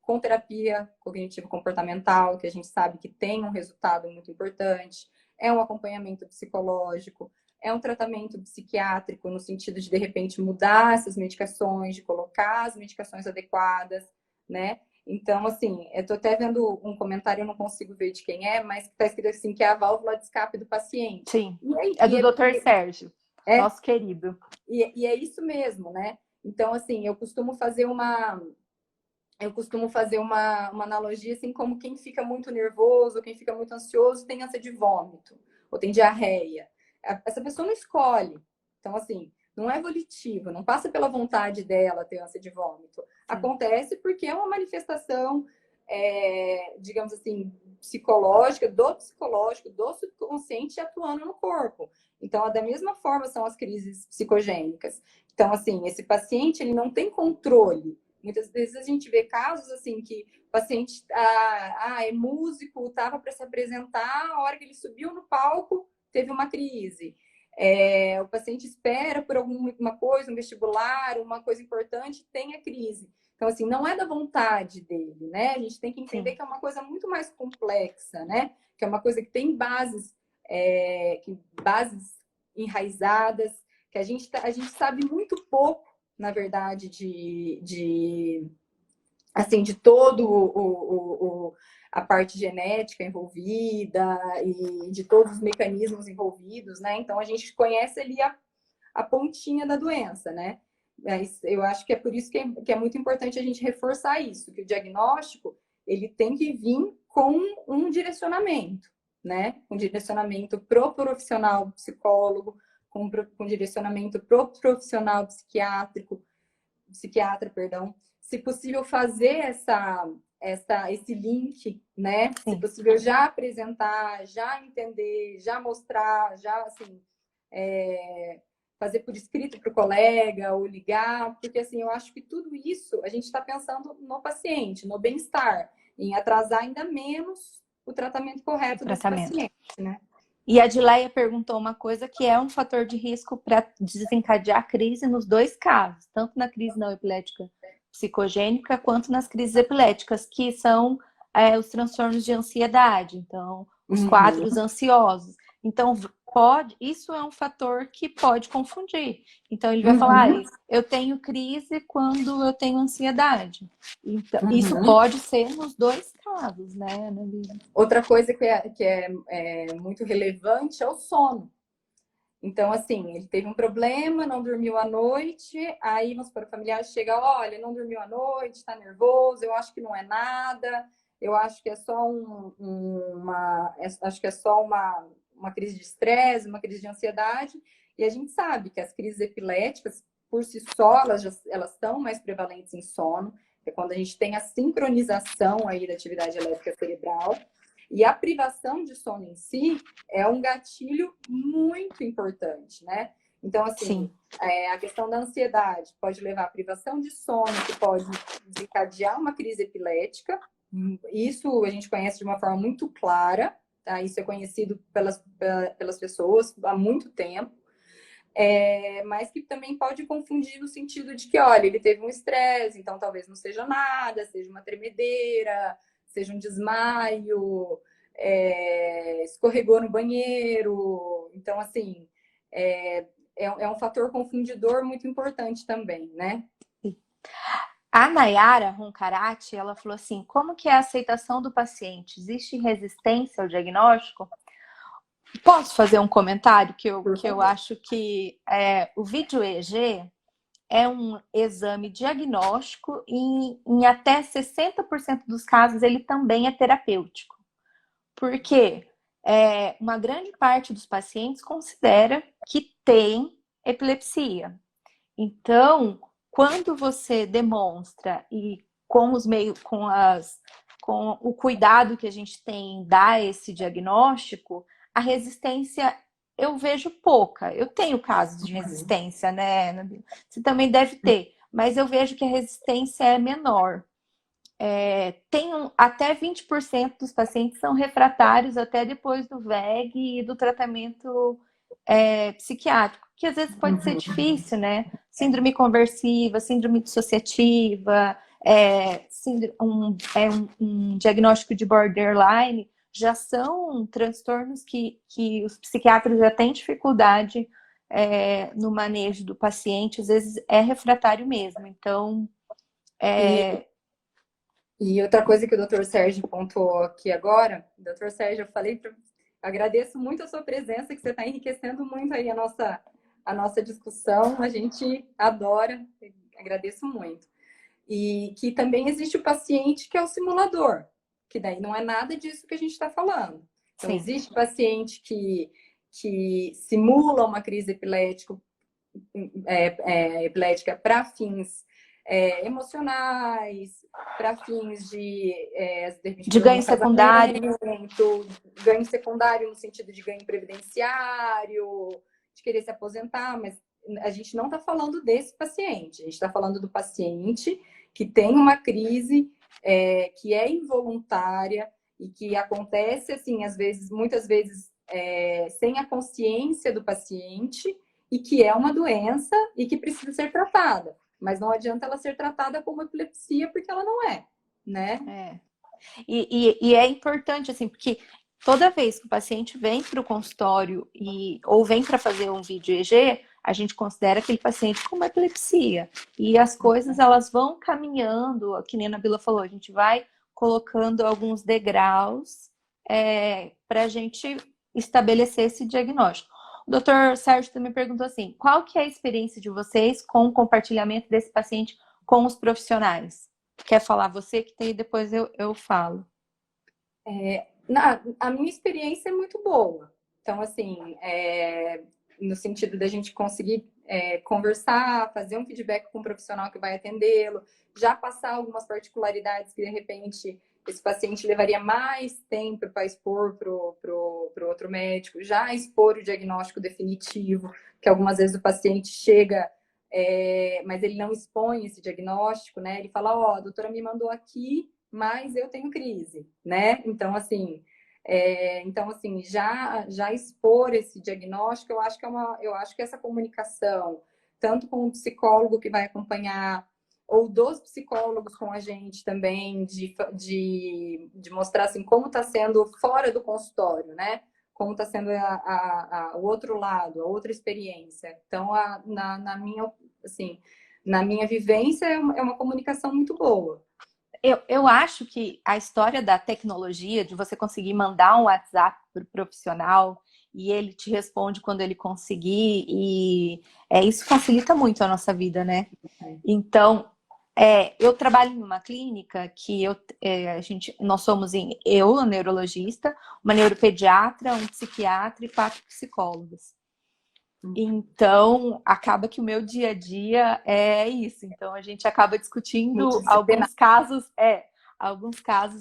com terapia cognitivo-comportamental, que a gente sabe que tem um resultado muito importante, é um acompanhamento psicológico, é um tratamento psiquiátrico, no sentido de repente, mudar essas medicações, de colocar as medicações adequadas, né? Então, assim, eu tô até vendo um comentário, eu não consigo ver de quem é, mas está escrito assim, que é a válvula de escape do paciente. Sim, é do Dr. Sérgio, é, nosso querido. e é isso mesmo, né? Então, assim, eu costumo fazer uma analogia assim como quem fica muito nervoso, quem fica muito ansioso tem ânsia de vômito ou tem diarreia. Essa pessoa não escolhe. Então, assim, não é volitivo, não passa pela vontade dela ter ânsia de vômito. Acontece porque é uma manifestação, digamos assim, psicológico, do subconsciente atuando no corpo. Então, da mesma forma são as crises psicogênicas. Então, assim, esse paciente ele não tem controle. Muitas vezes a gente vê casos assim que o paciente é músico, estava para se apresentar, a hora que ele subiu no palco, teve uma crise. O paciente espera por alguma coisa, um vestibular, uma coisa importante, tem a crise. Então, assim, não é da vontade dele, né? A gente tem que entender que é uma coisa muito mais complexa, né? Que é uma coisa que tem bases enraizadas, que a gente sabe muito pouco, na verdade, assim, de todo a parte genética envolvida e de todos os mecanismos envolvidos, né? Então, a gente conhece ali a pontinha da doença, né? Mas eu acho que é por isso que é muito importante a gente reforçar isso, que o diagnóstico, ele tem que vir com um direcionamento, né? Um direcionamento pro profissional psicólogo, com direcionamento pro profissional psiquiatra, perdão, se possível fazer esse link, né? Se possível já apresentar, já entender, já mostrar, já assim, fazer por escrito para o colega ou ligar, porque assim, eu acho que tudo isso a gente está pensando no paciente, no bem-estar, em atrasar ainda menos o tratamento O correto desse tratamento. paciente, né? E a Dileia perguntou uma coisa que é um fator de risco para desencadear crise nos dois casos, tanto na crise não epilética psicogênica quanto nas crises epiléticas, que são os transtornos de ansiedade, então os quadros Uhum, ansiosos. Então, isso é um fator que pode confundir. Então, ele vai falar, uhum, eu tenho crise quando eu tenho ansiedade. Então, isso uhum. pode ser nos dois casos, né, Ana Lívia? Outra coisa que é muito relevante é o sono. Então, assim, ele teve um problema, não dormiu à noite, aí vamos supor, o familiar chega, olha, não dormiu à noite, está nervoso, eu acho que não é nada, eu acho que é só acho que é só uma crise de estresse, uma crise de ansiedade, e a gente sabe que as crises epiléticas, por si só, elas estão mais prevalentes em sono, é quando a gente tem a sincronização aí da atividade elétrica cerebral, e a privação de sono em si é um gatilho muito importante, né? Então, assim, Sim. a questão da ansiedade pode levar à privação de sono, que pode desencadear uma crise epilética. Isso a gente conhece de uma forma muito clara, tá? Isso é conhecido pelas pessoas há muito tempo. Mas que também pode confundir no sentido de que, olha, ele teve um estresse, então talvez não seja nada, seja uma tremedeira, seja um desmaio, escorregou no banheiro. Então, assim, é um fator confundidor muito importante também, né? A Nayara Roncarati, ela falou assim, como que é a aceitação do paciente? Existe resistência ao diagnóstico? Posso fazer um comentário Por que eu favor. acho que o vídeo EEG é um exame diagnóstico e em até 60% dos casos ele também é terapêutico. Porque uma grande parte dos pacientes considera que tem epilepsia. Então, quando você demonstra e com os meios, com o cuidado que a gente tem em dar esse diagnóstico, a resistência eu vejo pouca. Eu tenho casos de Uhum. resistência, né, Nabila? Você também deve ter, mas eu vejo que a resistência é menor. Até 20% dos pacientes são refratários até depois do VEG e do tratamento psiquiátrico, que às vezes pode ser Uhum. difícil, né? Síndrome conversiva, síndrome dissociativa, um diagnóstico de borderline, já são transtornos que os psiquiatras já têm dificuldade no manejo do paciente, às vezes é refratário mesmo. Então, E, é, e outra coisa que o Dr. Sérgio pontuou aqui agora, Dr. Sérgio, eu falei para agradeço muito a sua presença, que você está enriquecendo muito aí a nossa discussão. A gente adora, agradeço muito. E que também existe o paciente que é o simulador, que daí não é nada disso que a gente está falando. Então, sim. existe paciente que simula uma crise epilética para fins emocionais, para fins de repente, De problema ganho no secundário. casamento, ganho secundário no sentido de ganho previdenciário, de querer se aposentar, mas a gente não está falando desse paciente, a gente está falando do paciente que tem uma crise que é involuntária e que acontece, assim, às vezes, muitas vezes, sem a consciência do paciente, e que é uma doença e que precisa ser tratada. Mas não adianta ela ser tratada como epilepsia, porque ela não é, né? É. E é importante, assim, porque toda vez que o paciente vem para o consultório ou vem para fazer um vídeo EEG, a gente considera aquele paciente como epilepsia. E as coisas, elas vão caminhando, que nem a Nabila falou, a gente vai colocando alguns degraus para a gente estabelecer esse diagnóstico. O doutor Sérgio também perguntou assim, qual que é a experiência de vocês com o compartilhamento desse paciente com os profissionais? Quer falar você que tem, depois eu falo. A minha experiência é muito boa. Então, assim, no sentido da gente conseguir conversar, fazer um feedback com o profissional que vai atendê-lo, já passar algumas particularidades que, de repente, esse paciente levaria mais tempo para expor pro outro médico, já expor o diagnóstico definitivo, que algumas vezes o paciente chega, mas ele não expõe esse diagnóstico, né? Ele fala, ó, a doutora me mandou aqui, mas eu tenho crise, né? Então, assim, já expor esse diagnóstico, eu acho que essa comunicação, tanto com o psicólogo que vai acompanhar, ou dos psicólogos com a gente também, de mostrar assim, como está sendo fora do consultório, né? Como está sendo o outro lado, a outra experiência. Então, assim, na minha vivência, é uma comunicação muito boa. Eu acho que a história da tecnologia, de você conseguir mandar um WhatsApp para o profissional e ele te responde quando ele conseguir, isso facilita muito a nossa vida, né? Então, eu trabalho em uma clínica que nós somos a neurologista, uma neuropediatra, um psiquiatra e 4 psicólogos. Então, acaba que o meu dia a dia é isso. Então, a gente acaba discutindo alguns casos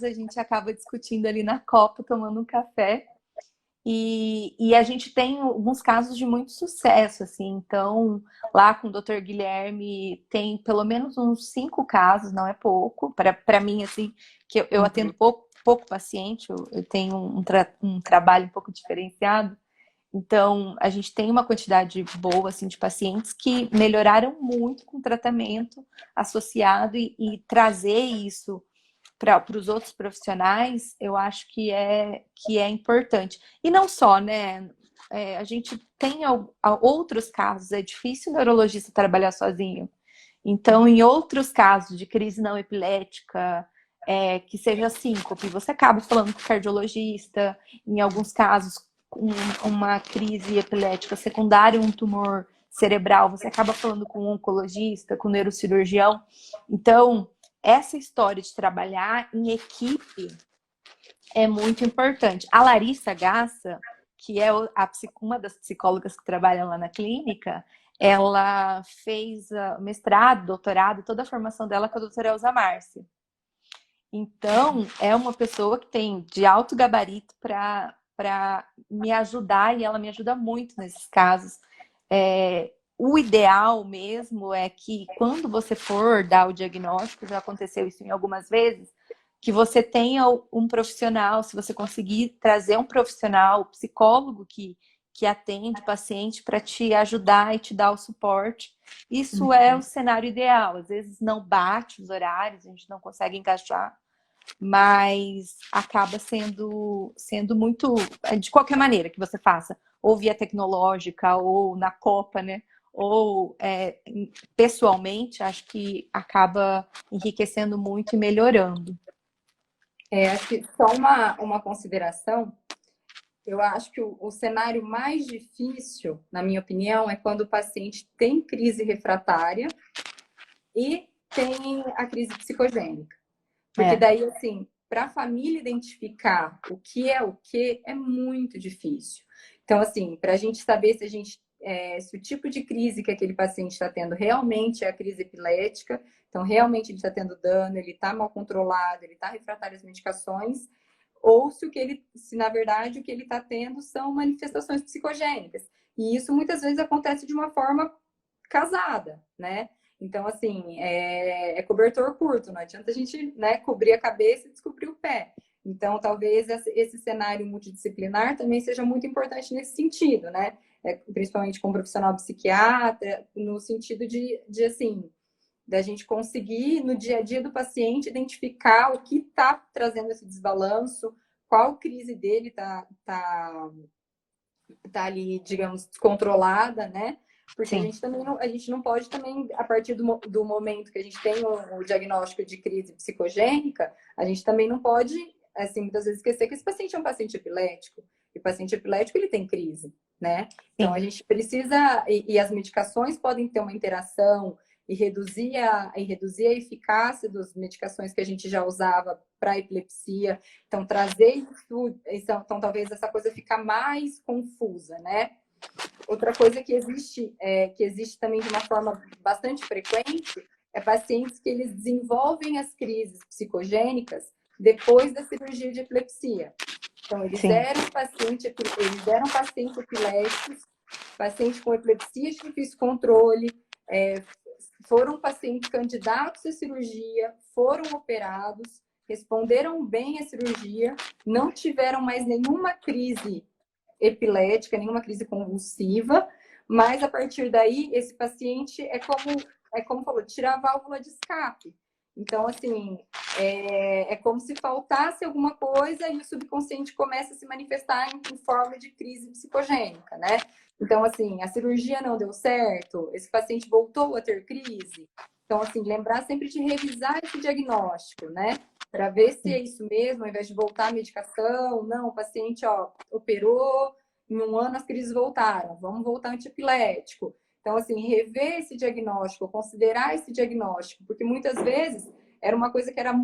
a gente acaba discutindo ali na copa, tomando um café. E a gente tem alguns casos de muito sucesso, assim. Então, lá com o Dr. Guilherme tem pelo menos uns 5 casos, não é pouco. Para mim, assim, que eu atendo pouco paciente, eu tenho um trabalho um pouco diferenciado. Então, a gente tem uma quantidade boa assim, de pacientes que melhoraram muito com o tratamento associado e trazer isso para os outros profissionais, eu acho que é importante. E não só, né? A gente tem outros casos, é difícil o neurologista trabalhar sozinho. Então, em outros casos de crise não epilética, que seja síncope, você acaba falando com o cardiologista, em alguns casos, uma crise epilética secundária, um tumor cerebral, você acaba falando com um oncologista, com um neurocirurgião. Então, essa história de trabalhar em equipe é muito importante. A Larissa Gassa, que é uma das psicólogas que trabalham lá na clínica, ela fez mestrado, doutorado, toda a formação dela com a doutora Elza Márcia. Então, é uma pessoa que tem de alto gabarito para me ajudar, e ela me ajuda muito nesses casos. O ideal mesmo é que quando você for dar o diagnóstico, já aconteceu isso em algumas vezes, que você tenha um profissional, se você conseguir trazer um profissional, psicólogo que atende o paciente para te ajudar e te dar o suporte. Isso é o cenário ideal. Às vezes não bate os horários, a gente não consegue encaixar, mas acaba sendo muito, de qualquer maneira que você faça, ou via tecnológica, ou na Copa, né? Ou pessoalmente, acho que acaba enriquecendo muito e melhorando. Acho que só uma consideração. Eu acho que o cenário mais difícil, na minha opinião, é quando o paciente tem crise refratária e tem a crise psicogênica. Porque daí, assim, para a família identificar o que é muito difícil. Então, assim, para a gente saber se o tipo de crise que aquele paciente está tendo realmente é a crise epilética, então realmente ele está tendo dano, ele está mal controlado, ele está refratário às medicações, ou se na verdade o que ele está tendo são manifestações psicogênicas. E isso muitas vezes acontece de uma forma casada, né? Então, assim, é cobertor curto, não adianta a gente, né, cobrir a cabeça e descobrir o pé. Então, talvez esse cenário multidisciplinar também seja muito importante nesse sentido, né? Principalmente com um profissional psiquiatra, no sentido assim, da gente conseguir, no dia a dia do paciente, identificar o que está trazendo esse desbalanço, qual crise dele tá ali, digamos, descontrolada, né? Porque a gente não pode também, a partir do momento que a gente tem o diagnóstico de crise psicogênica, a gente também não pode, assim, muitas vezes esquecer que esse paciente é um paciente epilético. E o paciente epilético, ele tem crise, né? Então, a gente precisa... E as medicações podem ter uma interação e reduzir a eficácia das medicações que a gente já usava para epilepsia. Então, trazer isso... Então, talvez essa coisa fica mais confusa, né? Outra coisa que existe também de uma forma bastante frequente, é pacientes que eles desenvolvem as crises psicogênicas, depois da cirurgia de epilepsia. Então, Sim. eles eram pacientes epiléticos, pacientes com epilepsia de difícil controle, foram pacientes candidatos à cirurgia, foram operados, responderam bem à cirurgia, não tiveram mais nenhuma crise epilética, nenhuma crise convulsiva, mas a partir daí, esse paciente é como falou, tirar a válvula de escape. Então, assim, é como se faltasse alguma coisa e o subconsciente começa a se manifestar em forma de crise psicogênica, né? Então, assim, a cirurgia não deu certo, esse paciente voltou a ter crise. Então, assim, lembrar sempre de revisar esse diagnóstico, né? Para ver se é isso mesmo, ao invés de voltar à medicação. Não, o paciente, operou, em um ano as crises voltaram, vamos voltar antiepilético. Então, assim, rever esse diagnóstico, considerar esse diagnóstico, porque muitas vezes era uma coisa que era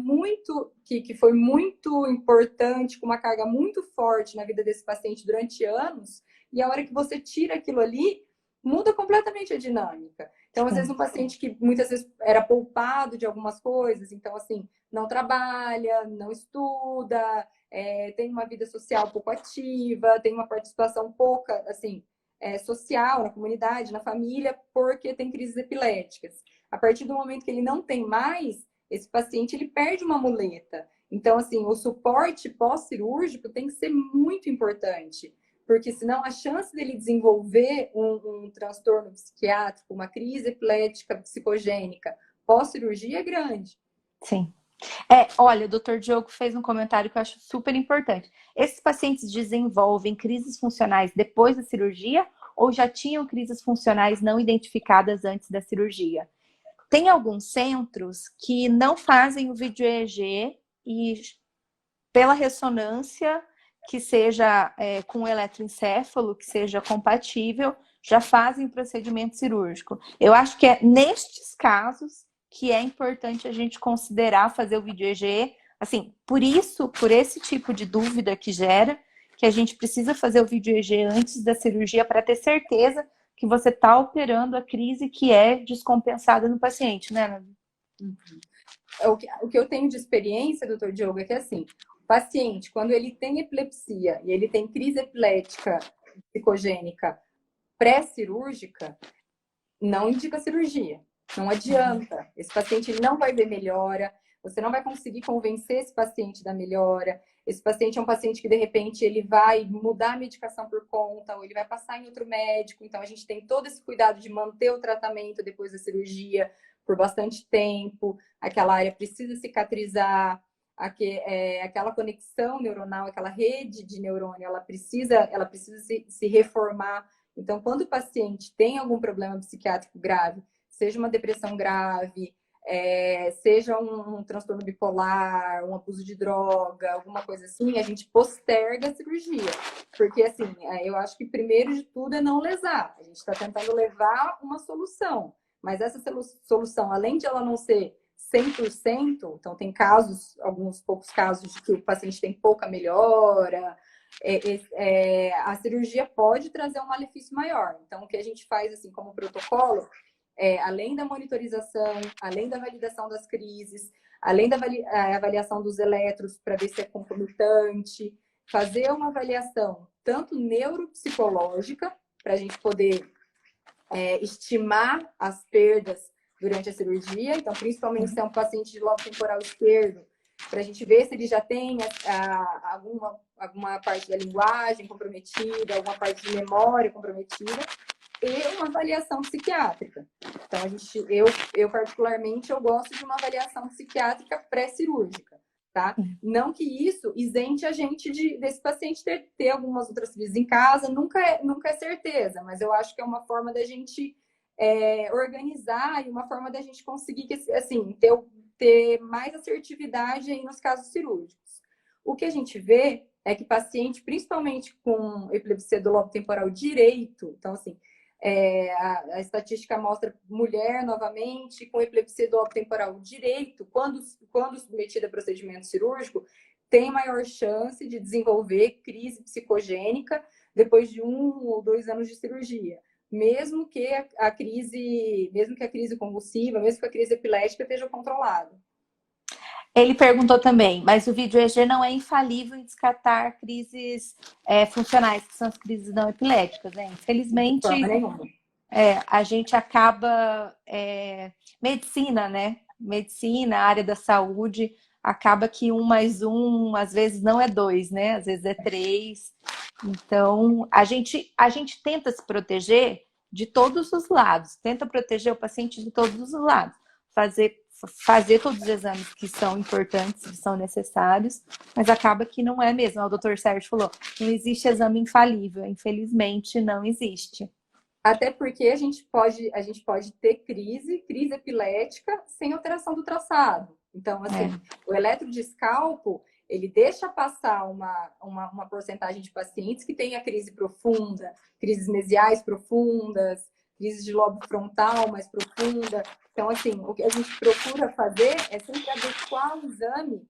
que foi muito importante, com uma carga muito forte na vida desse paciente durante anos, e a hora que você tira aquilo ali, muda completamente a dinâmica. Então, às vezes, um paciente que muitas vezes era poupado de algumas coisas, então, assim, não trabalha, não estuda, tem uma vida social pouco ativa, tem uma participação pouca, assim, social na comunidade, na família, porque tem crises epiléticas. A partir do momento que ele não tem mais, esse paciente ele perde uma muleta. Então, assim, o suporte pós-cirúrgico tem que ser muito importante, porque senão a chance dele desenvolver um transtorno psiquiátrico, uma crise epilética psicogênica pós-cirurgia é grande. Sim. Olha, o doutor Diogo fez um comentário que eu acho super importante. Esses pacientes desenvolvem crises funcionais depois da cirurgia ou já tinham crises funcionais não identificadas antes da cirurgia? Tem alguns centros que não fazem o vídeo EEG e pela ressonância que seja com eletroencefalo, que seja compatível, já fazem o procedimento cirúrgico. Eu acho que é nestes casos que é importante a gente considerar fazer o vídeo EEG. Assim, por esse tipo de dúvida que gera, que a gente precisa fazer o vídeo EEG antes da cirurgia para ter certeza que você está operando a crise que é descompensada no paciente, né, Ana? O que eu tenho de experiência, doutor Diogo, é que assim, o paciente, quando ele tem epilepsia e ele tem crise epilética psicogênica pré-cirúrgica, não indica cirurgia. Não adianta. Esse paciente não vai ver melhora, você não vai conseguir convencer esse paciente da melhora. Esse paciente é um paciente que, de repente, ele vai mudar a medicação por conta, ou ele vai passar em outro médico. Então, a gente tem todo esse cuidado de manter o tratamento depois da cirurgia por bastante tempo. Aquela área precisa cicatrizar, aquela conexão neuronal, aquela rede de neurônio, ela precisa se reformar. Então, quando o paciente tem algum problema psiquiátrico grave, seja uma depressão grave, seja um transtorno bipolar, um abuso de droga, alguma coisa assim, a gente posterga a cirurgia. Porque, assim, eu acho que primeiro de tudo é não lesar. A gente está tentando levar uma solução. Mas essa solução, além de ela não ser 100%, então tem casos, alguns poucos casos de que o paciente tem pouca melhora, a cirurgia pode trazer um malefício maior. Então, o que a gente faz, assim, como protocolo, além da monitorização, além da validação das crises, além da avaliação dos eletros para ver se é concomitante, fazer uma avaliação tanto neuropsicológica, para a gente poder estimar as perdas durante a cirurgia, então, principalmente se é um paciente de lobo temporal esquerdo, para a gente ver se ele já tem alguma parte da linguagem comprometida, alguma parte de memória comprometida, e uma avaliação psiquiátrica. Então, eu particularmente, eu gosto de uma avaliação psiquiátrica pré-cirúrgica, tá? Não que isso isente a gente desse paciente ter algumas outras crises em casa, nunca é certeza, mas eu acho que é uma forma da gente organizar e uma forma da gente conseguir, assim, ter mais assertividade aí nos casos cirúrgicos. O que a gente vê é que paciente, principalmente com epilepsia do lobo temporal direito, então, assim, a estatística mostra mulher, novamente, com epilepsia do lobo temporal direito, quando submetida a procedimento cirúrgico, tem maior chance de desenvolver crise psicogênica depois de 1 ou 2 anos de cirurgia. Mesmo que a crise convulsiva, mesmo que a crise epilética esteja controlada. Ele perguntou também, mas o vídeo EG não é infalível em descartar crises funcionais, que são as crises não epiléticas, né? De forma Infelizmente, nenhuma. a gente acaba. Medicina, né? Medicina, área da saúde, acaba que 1 mais 1, às vezes não é 2, né? Às vezes é 3. Então, a gente tenta se proteger de todos os lados, tenta proteger o paciente de todos os lados. Fazer todos os exames que são importantes, que são necessários, mas acaba que não é mesmo. O doutor Sérgio falou, não existe exame infalível, infelizmente não existe. Até porque a gente pode ter crise epilética sem alteração do traçado. Então, assim, É. o eletroescalpo, ele deixa passar uma porcentagem de pacientes que tenha crise profunda, crises mesiais profundas, crises de lobo frontal mais profunda. Então, assim, o que a gente procura fazer é sempre adequar o exame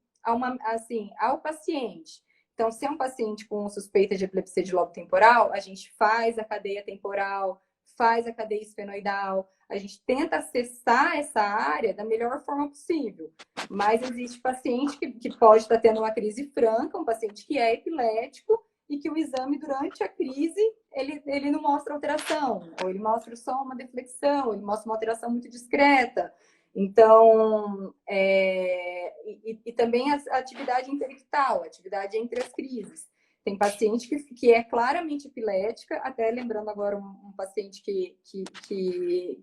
ao paciente. Então, se é um paciente com suspeita de epilepsia de lobo temporal, a gente faz a cadeia temporal, faz a cadeia esfenoidal, a gente tenta acessar essa área da melhor forma possível. Mas existe paciente que pode estar tendo uma crise franca, um paciente que é epilético e que o exame durante a crise ele não mostra alteração, ou ele mostra só uma deflexão, ele mostra uma alteração muito discreta. Então, e também a atividade interictal, a atividade entre as crises. Tem paciente que é claramente epilética, até lembrando agora um paciente que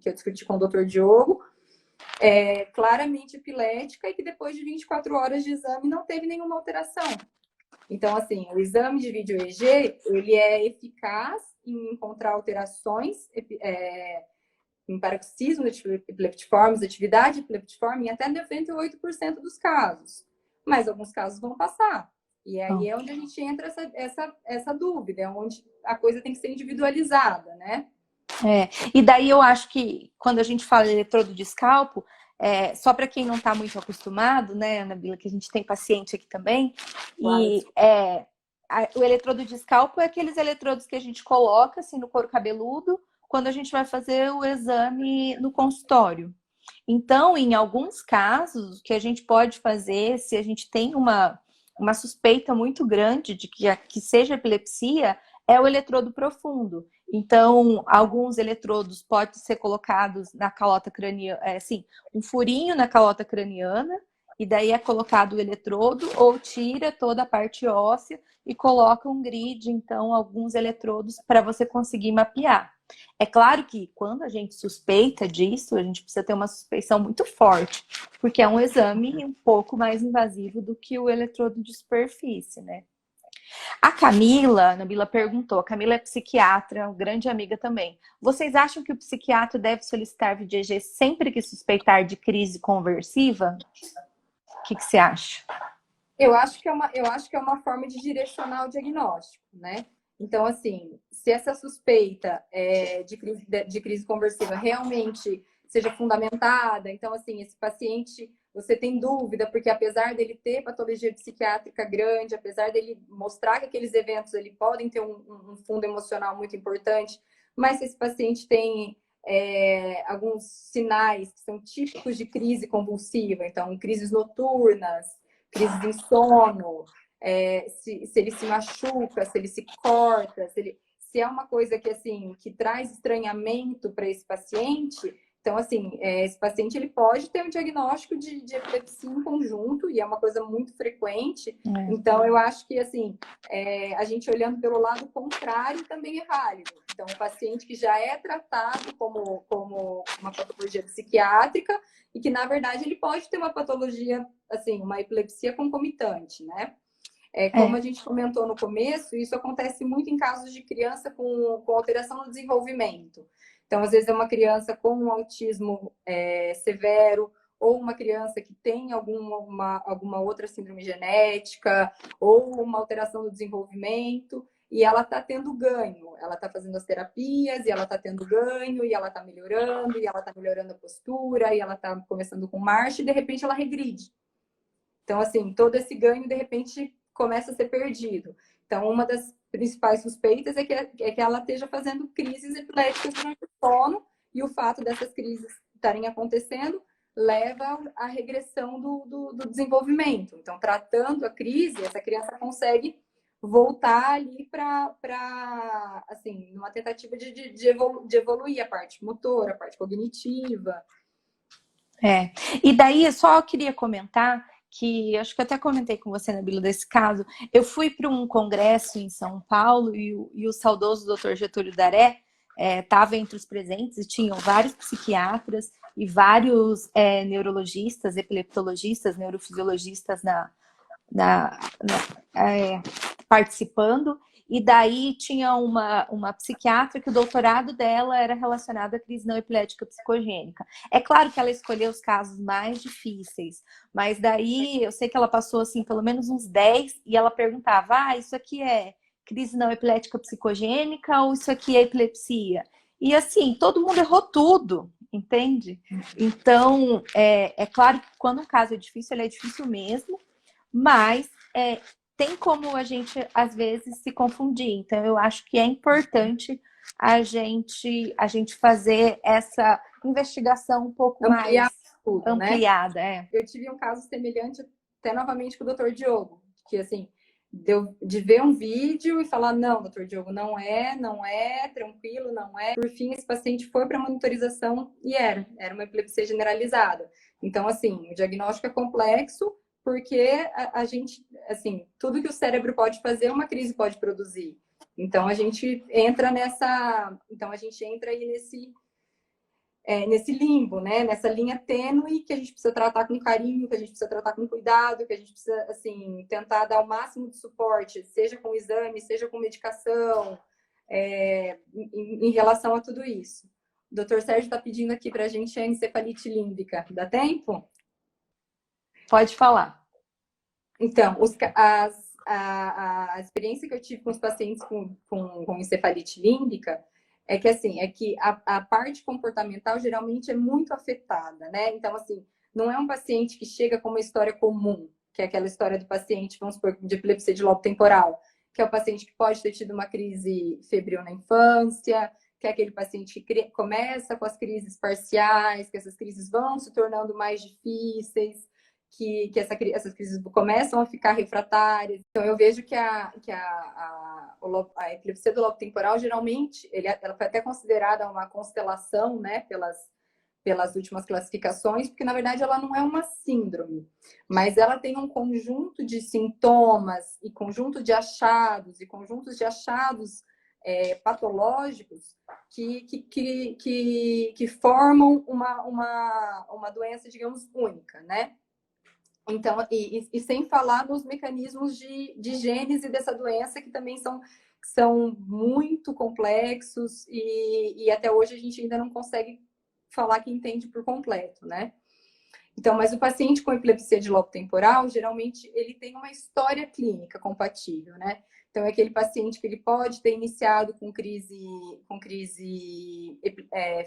eu discuti com o doutor Diogo, claramente epilética e que depois de 24 horas de exame não teve nenhuma alteração. Então, assim, o exame de vídeo EG, ele é eficaz em encontrar alterações em paroxismo epileptiformes, atividade epileptiforme, em até 98% dos casos. Mas alguns casos vão passar. E aí é onde a gente entra essa dúvida, é onde a coisa tem que ser individualizada, né? E daí eu acho que quando a gente fala eletrodo de escalpo, só para quem não está muito acostumado, né, Ana Bila, que a gente tem paciente aqui também, Claro. e o eletrodo de escalpo é aqueles eletrodos que a gente coloca assim no couro cabeludo quando a gente vai fazer o exame no consultório. Então, em alguns casos, o que a gente pode fazer, se a gente tem uma suspeita muito grande de que seja epilepsia, é o eletrodo profundo. Então, alguns eletrodos podem ser colocados na calota craniana, assim, um furinho na calota craniana, e daí é colocado o eletrodo, ou tira toda a parte óssea e coloca um grid, então, alguns eletrodos para você conseguir mapear. É claro que quando a gente suspeita disso, a gente precisa ter uma suspeição muito forte, porque é um exame um pouco mais invasivo do que o eletrodo de superfície, né? A Camila, a Nabila perguntou, a Camila é psiquiatra, grande amiga também. Vocês acham que o psiquiatra deve solicitar VDG sempre que suspeitar de crise conversiva? O que você acha? Eu acho que é uma forma de direcionar o diagnóstico, né? Então, assim, se essa suspeita de crise conversiva realmente seja fundamentada, então, assim, esse paciente, você tem dúvida, porque apesar dele ter patologia psiquiátrica grande, apesar dele mostrar que aqueles eventos ele podem ter um fundo emocional muito importante, mas se esse paciente tem alguns sinais que são típicos de crise convulsiva, então, crises noturnas, crises de sono, se ele se machuca, se ele se corta, se é uma coisa que assim que traz estranhamento para esse paciente. Então, assim, esse paciente ele pode ter um diagnóstico de epilepsia em conjunto, e é uma coisa muito frequente. Então, eu acho que, assim, a gente olhando pelo lado contrário também é válido. Então, o paciente que já é tratado como uma patologia psiquiátrica e que, na verdade, ele pode ter uma patologia, assim, uma epilepsia concomitante, né? Como a gente comentou no começo, isso acontece muito em casos de criança com alteração no desenvolvimento. Então, às vezes, é uma criança com um autismo severo, ou uma criança que tem alguma outra síndrome genética, ou uma alteração do desenvolvimento, e ela está tendo ganho. Ela está fazendo as terapias, e ela está tendo ganho, e ela está melhorando, e ela está melhorando a postura, e ela está começando com marcha, e de repente ela regride. Então, assim, todo esse ganho, de repente, começa a ser perdido. Então, uma das principais suspeitas é que ela esteja fazendo crises epiléticas durante o sono, e o fato dessas crises estarem acontecendo leva à regressão do desenvolvimento. Então, tratando a crise, essa criança consegue voltar ali para assim, numa tentativa de evoluir a parte motora, a parte cognitiva. E daí eu só queria comentar que, acho que eu até comentei com você, Nabila, desse caso. Eu fui para um congresso em São Paulo e o saudoso doutor Getúlio Daré estava entre os presentes e tinham vários psiquiatras e vários neurologistas, epileptologistas, neurofisiologistas participando. E daí tinha uma psiquiatra que o doutorado dela era relacionado à crise não epilética psicogênica. É claro que ela escolheu os casos mais difíceis, mas daí eu sei que ela passou assim pelo menos uns 10 e ela perguntava: isso aqui é crise não epilética psicogênica ou isso aqui é epilepsia? E assim, todo mundo errou tudo, entende? Então, é claro que quando um caso é difícil, ele é difícil mesmo, mas tem como a gente, às vezes, se confundir. Então, eu acho que é importante a gente fazer essa investigação um pouco mais tudo, ampliada. Né? Eu tive um caso semelhante até novamente com o Dr. Diogo, que assim, de ver um vídeo e falar, não, Dr. Diogo, não é, tranquilo, não é. Por fim, esse paciente foi para monitorização e era uma epilepsia generalizada. Então, assim, o diagnóstico é complexo, porque a gente, assim, tudo que o cérebro pode fazer, uma crise pode produzir. Então, a gente entra aí nesse limbo, né? Nessa linha tênue que a gente precisa tratar com carinho, que a gente precisa tratar com cuidado, que a gente precisa, assim, tentar dar o máximo de suporte, seja com exame, seja com medicação, em relação a tudo isso. O doutor Sérgio está pedindo aqui para a gente a encefalite límbica. Dá tempo? Pode falar. Então, a experiência que eu tive com os pacientes com encefalite límbica é que a parte comportamental geralmente é muito afetada, né? Então, assim, não é um paciente que chega com uma história comum, que é aquela história do paciente, vamos supor, de epilepsia de lobo temporal, que é o paciente que pode ter tido uma crise febril na infância, que é aquele paciente que começa com as crises parciais, que essas crises vão se tornando mais difíceis, que essas crises começam a ficar refratárias. Então, eu vejo que a epilepsia do lobo temporal, geralmente, ela foi até considerada uma constelação, né, pelas últimas classificações, porque, na verdade, ela não é uma síndrome, mas ela tem um conjunto de sintomas e conjunto de achados patológicos que formam uma doença, digamos, única, né? Então, e sem falar nos mecanismos de gênese dessa doença, que também são muito complexos e até hoje a gente ainda não consegue falar que entende por completo, né? Então, mas o paciente com epilepsia de lobo temporal, geralmente, ele tem uma história clínica compatível, né? Então, é aquele paciente que ele pode ter iniciado com crise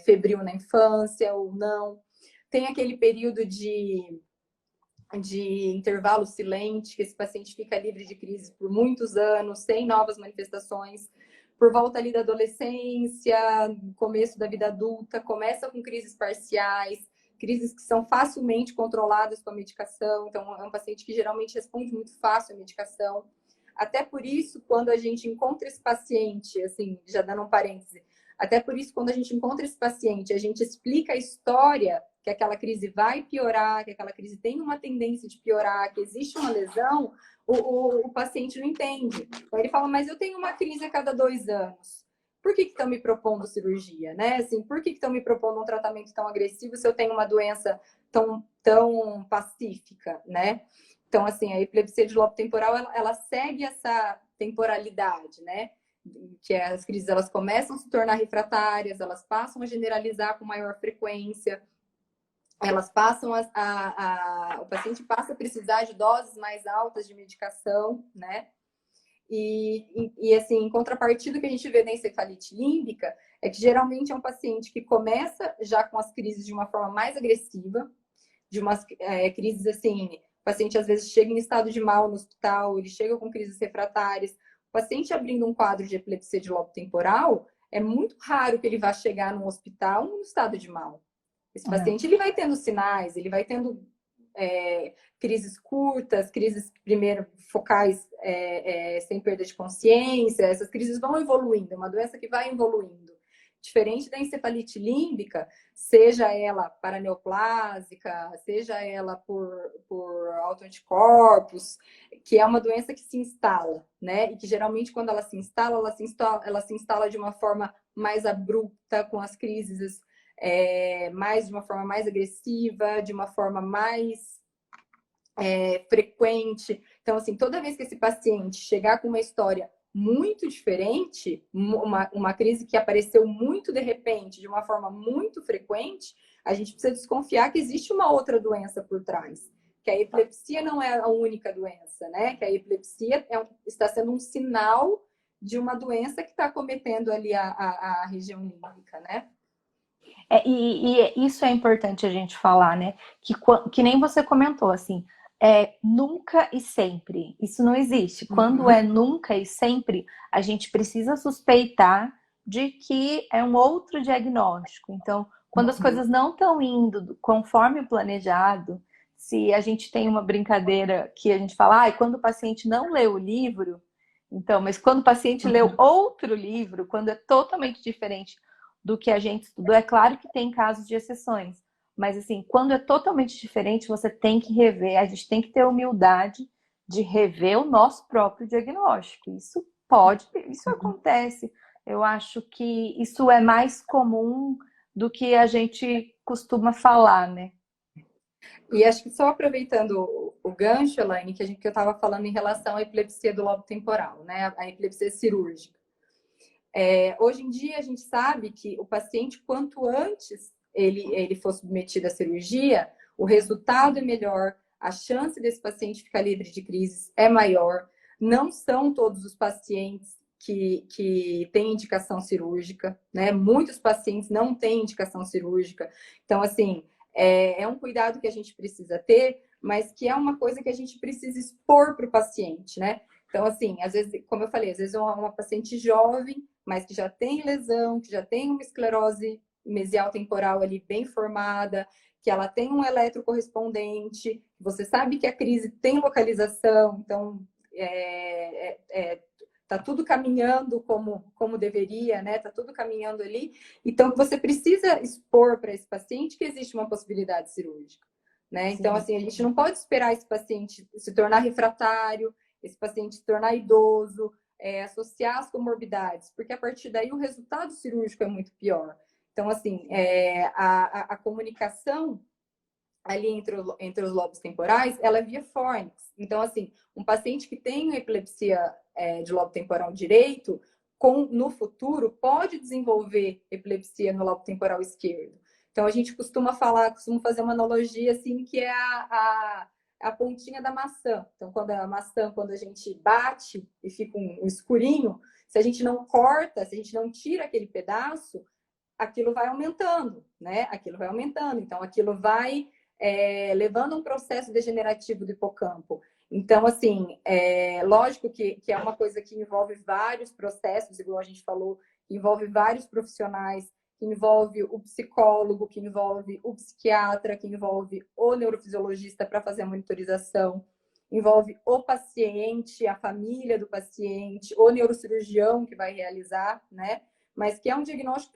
febril na infância ou não. Tem aquele período de intervalo silente, que esse paciente fica livre de crise por muitos anos, sem novas manifestações. Por volta ali da adolescência, começo da vida adulta, começa com crises parciais, crises que são facilmente controladas com a medicação. Então, é um paciente que geralmente responde muito fácil à medicação. Até por isso, quando a gente encontra esse paciente, assim, já dando um parêntese, até por isso, quando a gente encontra esse paciente, a gente explica a história que aquela crise vai piorar, que aquela crise tem uma tendência de piorar, que existe uma lesão, o paciente não entende. Então, ele fala, mas eu tenho uma crise a cada 2 anos. Por que estão me propondo cirurgia, né? Assim, por que estão me propondo um tratamento tão agressivo se eu tenho uma doença tão pacífica, né? Então, assim, a epilepsia de lobo temporal, ela segue essa temporalidade, né? Que as crises, elas começam a se tornar refratárias, elas passam a generalizar com maior frequência, elas passam o paciente passa a precisar de doses mais altas de medicação, né? E assim, em contrapartida, o que a gente vê na encefalite límbica é que geralmente é um paciente que começa já com as crises de uma forma mais agressiva, de umas crises assim, o paciente às vezes chega em estado de mal no hospital, ele chega com crises refratárias. O paciente abrindo um quadro de epilepsia de lobo temporal, é muito raro que ele vá chegar num hospital no estado de mal. Esse paciente, ele vai tendo sinais, ele vai tendo crises curtas, crises primeiro focais sem perda de consciência, essas crises vão evoluindo, é uma doença que vai evoluindo. Diferente da encefalite límbica, seja ela paraneoplásica, seja ela por autoanticorpos, que é uma doença que se instala, né? E que geralmente quando ela se instala, ela se instala de uma forma mais abrupta, com as crises de uma forma mais agressiva, de uma forma mais frequente. Então, assim, toda vez que esse paciente chegar com uma história muito diferente, uma crise que apareceu muito de repente, de uma forma muito frequente, a gente precisa desconfiar que existe uma outra doença por trás. Que a epilepsia não é a única doença, né? Que a epilepsia está sendo um sinal de uma doença que está acometendo ali a região límbica, né? E isso é importante a gente falar, né? Que nem você comentou, assim, nunca e sempre. Isso não existe. Quando é nunca e sempre, a gente precisa suspeitar de que é um outro diagnóstico. Então, quando as coisas não estão indo conforme o planejado, se a gente tem uma brincadeira que a gente fala, quando o paciente não lê o livro, então, mas quando o paciente leu outro livro, quando é totalmente diferente do que a gente estudou, é claro que tem casos de exceções, mas assim, quando é totalmente diferente, você tem que rever, a gente tem que ter humildade de rever o nosso próprio diagnóstico. Isso acontece. Eu acho que isso é mais comum do que a gente costuma falar, né? E acho que só aproveitando o gancho, Elaine, que eu estava falando em relação à epilepsia do lobo temporal, né? A epilepsia cirúrgica. Hoje em dia, a gente sabe que o paciente, quanto antes ele for submetido à cirurgia, o resultado é melhor, a chance desse paciente ficar livre de crises é maior. Não são todos os pacientes que têm indicação cirúrgica, né? Muitos pacientes não têm indicação cirúrgica. Então, assim, é um cuidado que a gente precisa ter, mas que é uma coisa que a gente precisa expor para o paciente, né? Então, assim, às vezes, como eu falei, às vezes uma paciente jovem, mas que já tem lesão, que já tem uma esclerose mesial temporal ali bem formada, que ela tem um eletrocorrespondente, você sabe que a crise tem localização, então tá tudo caminhando como deveria, né? Tá tudo caminhando ali. Então, você precisa expor para esse paciente que existe uma possibilidade cirúrgica, né? Então, assim, a gente não pode esperar esse paciente se tornar refratário, esse paciente se tornar idoso, associar as comorbidades, porque a partir daí o resultado cirúrgico é muito pior. Então, assim, a comunicação ali entre os lobos temporais, ela é via fórnix. Então, assim, um paciente que tem epilepsia de lobo temporal direito, no futuro, pode desenvolver epilepsia no lobo temporal esquerdo. Então, a gente costuma fazer uma analogia, assim, que é a pontinha da maçã. Então, quando a gente bate e fica um escurinho, se a gente não corta, se a gente não tira aquele pedaço, aquilo vai aumentando, né? Aquilo vai aumentando. Então, aquilo vai levando a um processo degenerativo do hipocampo. Então, assim, lógico que é uma coisa que envolve vários processos, igual a gente falou, envolve vários profissionais, que envolve o psicólogo, que envolve o psiquiatra, que envolve o neurofisiologista para fazer a monitorização, envolve o paciente, a família do paciente, o neurocirurgião que vai realizar, né? Mas que é um diagnóstico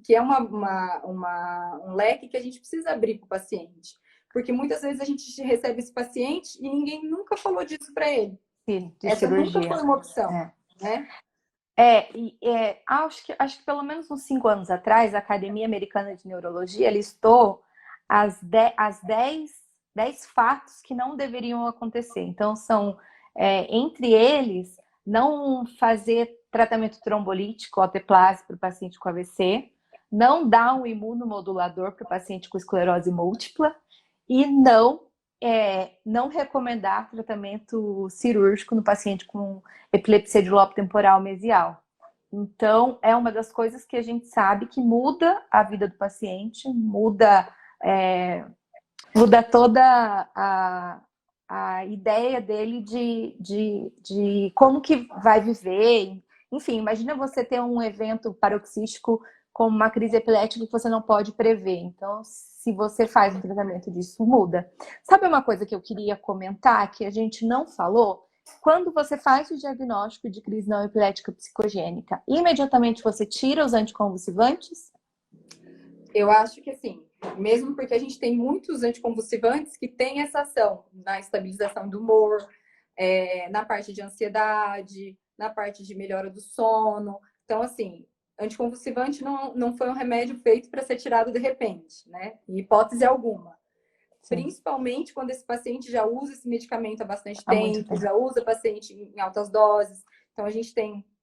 que é um leque que a gente precisa abrir para o paciente. Porque muitas vezes a gente recebe esse paciente e ninguém nunca falou disso para ele. Essa cirurgia. nunca foi uma opção, né? Acho que pelo menos uns 5 anos atrás, a Academia Americana de Neurologia listou as 10 fatos que não deveriam acontecer. Então, entre eles, não fazer tratamento trombolítico, alteplase para o paciente com AVC, não dar um imunomodulador para o paciente com esclerose múltipla e não recomendar tratamento cirúrgico no paciente com epilepsia de lobo temporal mesial. Então, é uma das coisas que a gente sabe que muda a vida do paciente, muda toda a ideia dele de como que vai viver. Enfim, imagina você ter um evento paroxístico como uma crise epilética que você não pode prever. Então, se você faz um tratamento disso, muda. Sabe uma coisa que eu queria comentar, que a gente não falou? Quando você faz o diagnóstico de crise não epilética psicogênica, imediatamente você tira os anticonvulsivantes? Eu acho que assim, mesmo porque a gente tem muitos anticonvulsivantes que têm essa ação na estabilização do humor, na parte de ansiedade, na parte de melhora do sono. Então, assim, anticonvulsivante não foi um remédio feito para ser tirado de repente, né? Em hipótese alguma. Sim, Principalmente quando esse paciente já usa esse medicamento há bastante há muito tempo, tempo. já usa paciente em altas doses. Então, a gente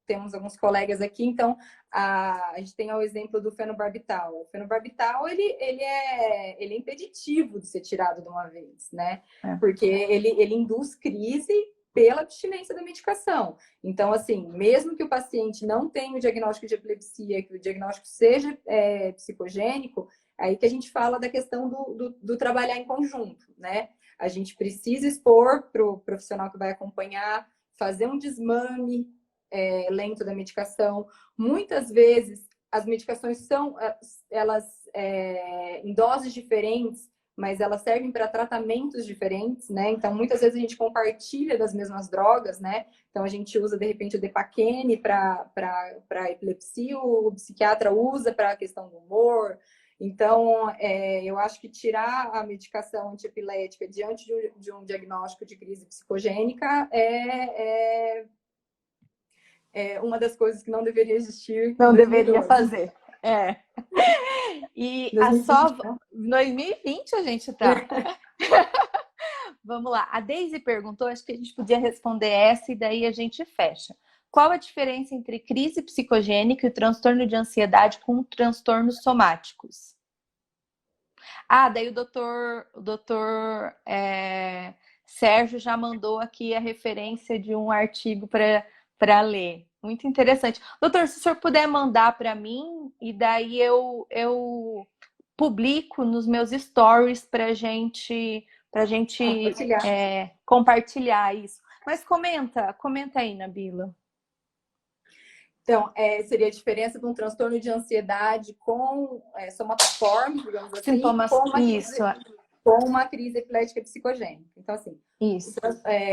temos alguns colegas aqui, então a gente tem o exemplo do fenobarbital. O fenobarbital, ele é impeditivo de ser tirado de uma vez, né? É. Porque ele induz crise pela abstinência da medicação. Então, assim, mesmo que o paciente não tenha o diagnóstico de epilepsia, que o diagnóstico seja psicogênico, aí que a gente fala da questão do trabalhar em conjunto, né? A gente precisa expor para o profissional que vai acompanhar, fazer um desmame lento da medicação. Muitas vezes as medicações são elas em doses diferentes, mas elas servem para tratamentos diferentes, né? Então, muitas vezes a gente compartilha das mesmas drogas, né? Então, a gente usa, de repente, o Depaquene para epilepsia, o psiquiatra usa para a questão do humor. Então, eu acho que tirar a medicação antiepilética diante de um diagnóstico de crise psicogênica é uma das coisas que não deveria existir em Não deveria 2012. fazer. É. E a só 2020, né? 2020 a gente tá. Vamos lá. A Daisy perguntou, acho que a gente podia responder essa e daí a gente fecha. Qual a diferença entre crise psicogênica e o transtorno de ansiedade com transtornos somáticos? Ah, daí o doutor Sérgio já mandou aqui a referência de um artigo para ler. Muito interessante. Doutor, se o senhor puder mandar para mim, e daí eu publico nos meus stories para gente Compartilhar. compartilhar isso. Mas comenta aí, Nabila. Então, seria a diferença de um transtorno de ansiedade com somatoforme, digamos assim, Sintomas, isso, com uma crise epilética psicogênica. Então, assim, isso.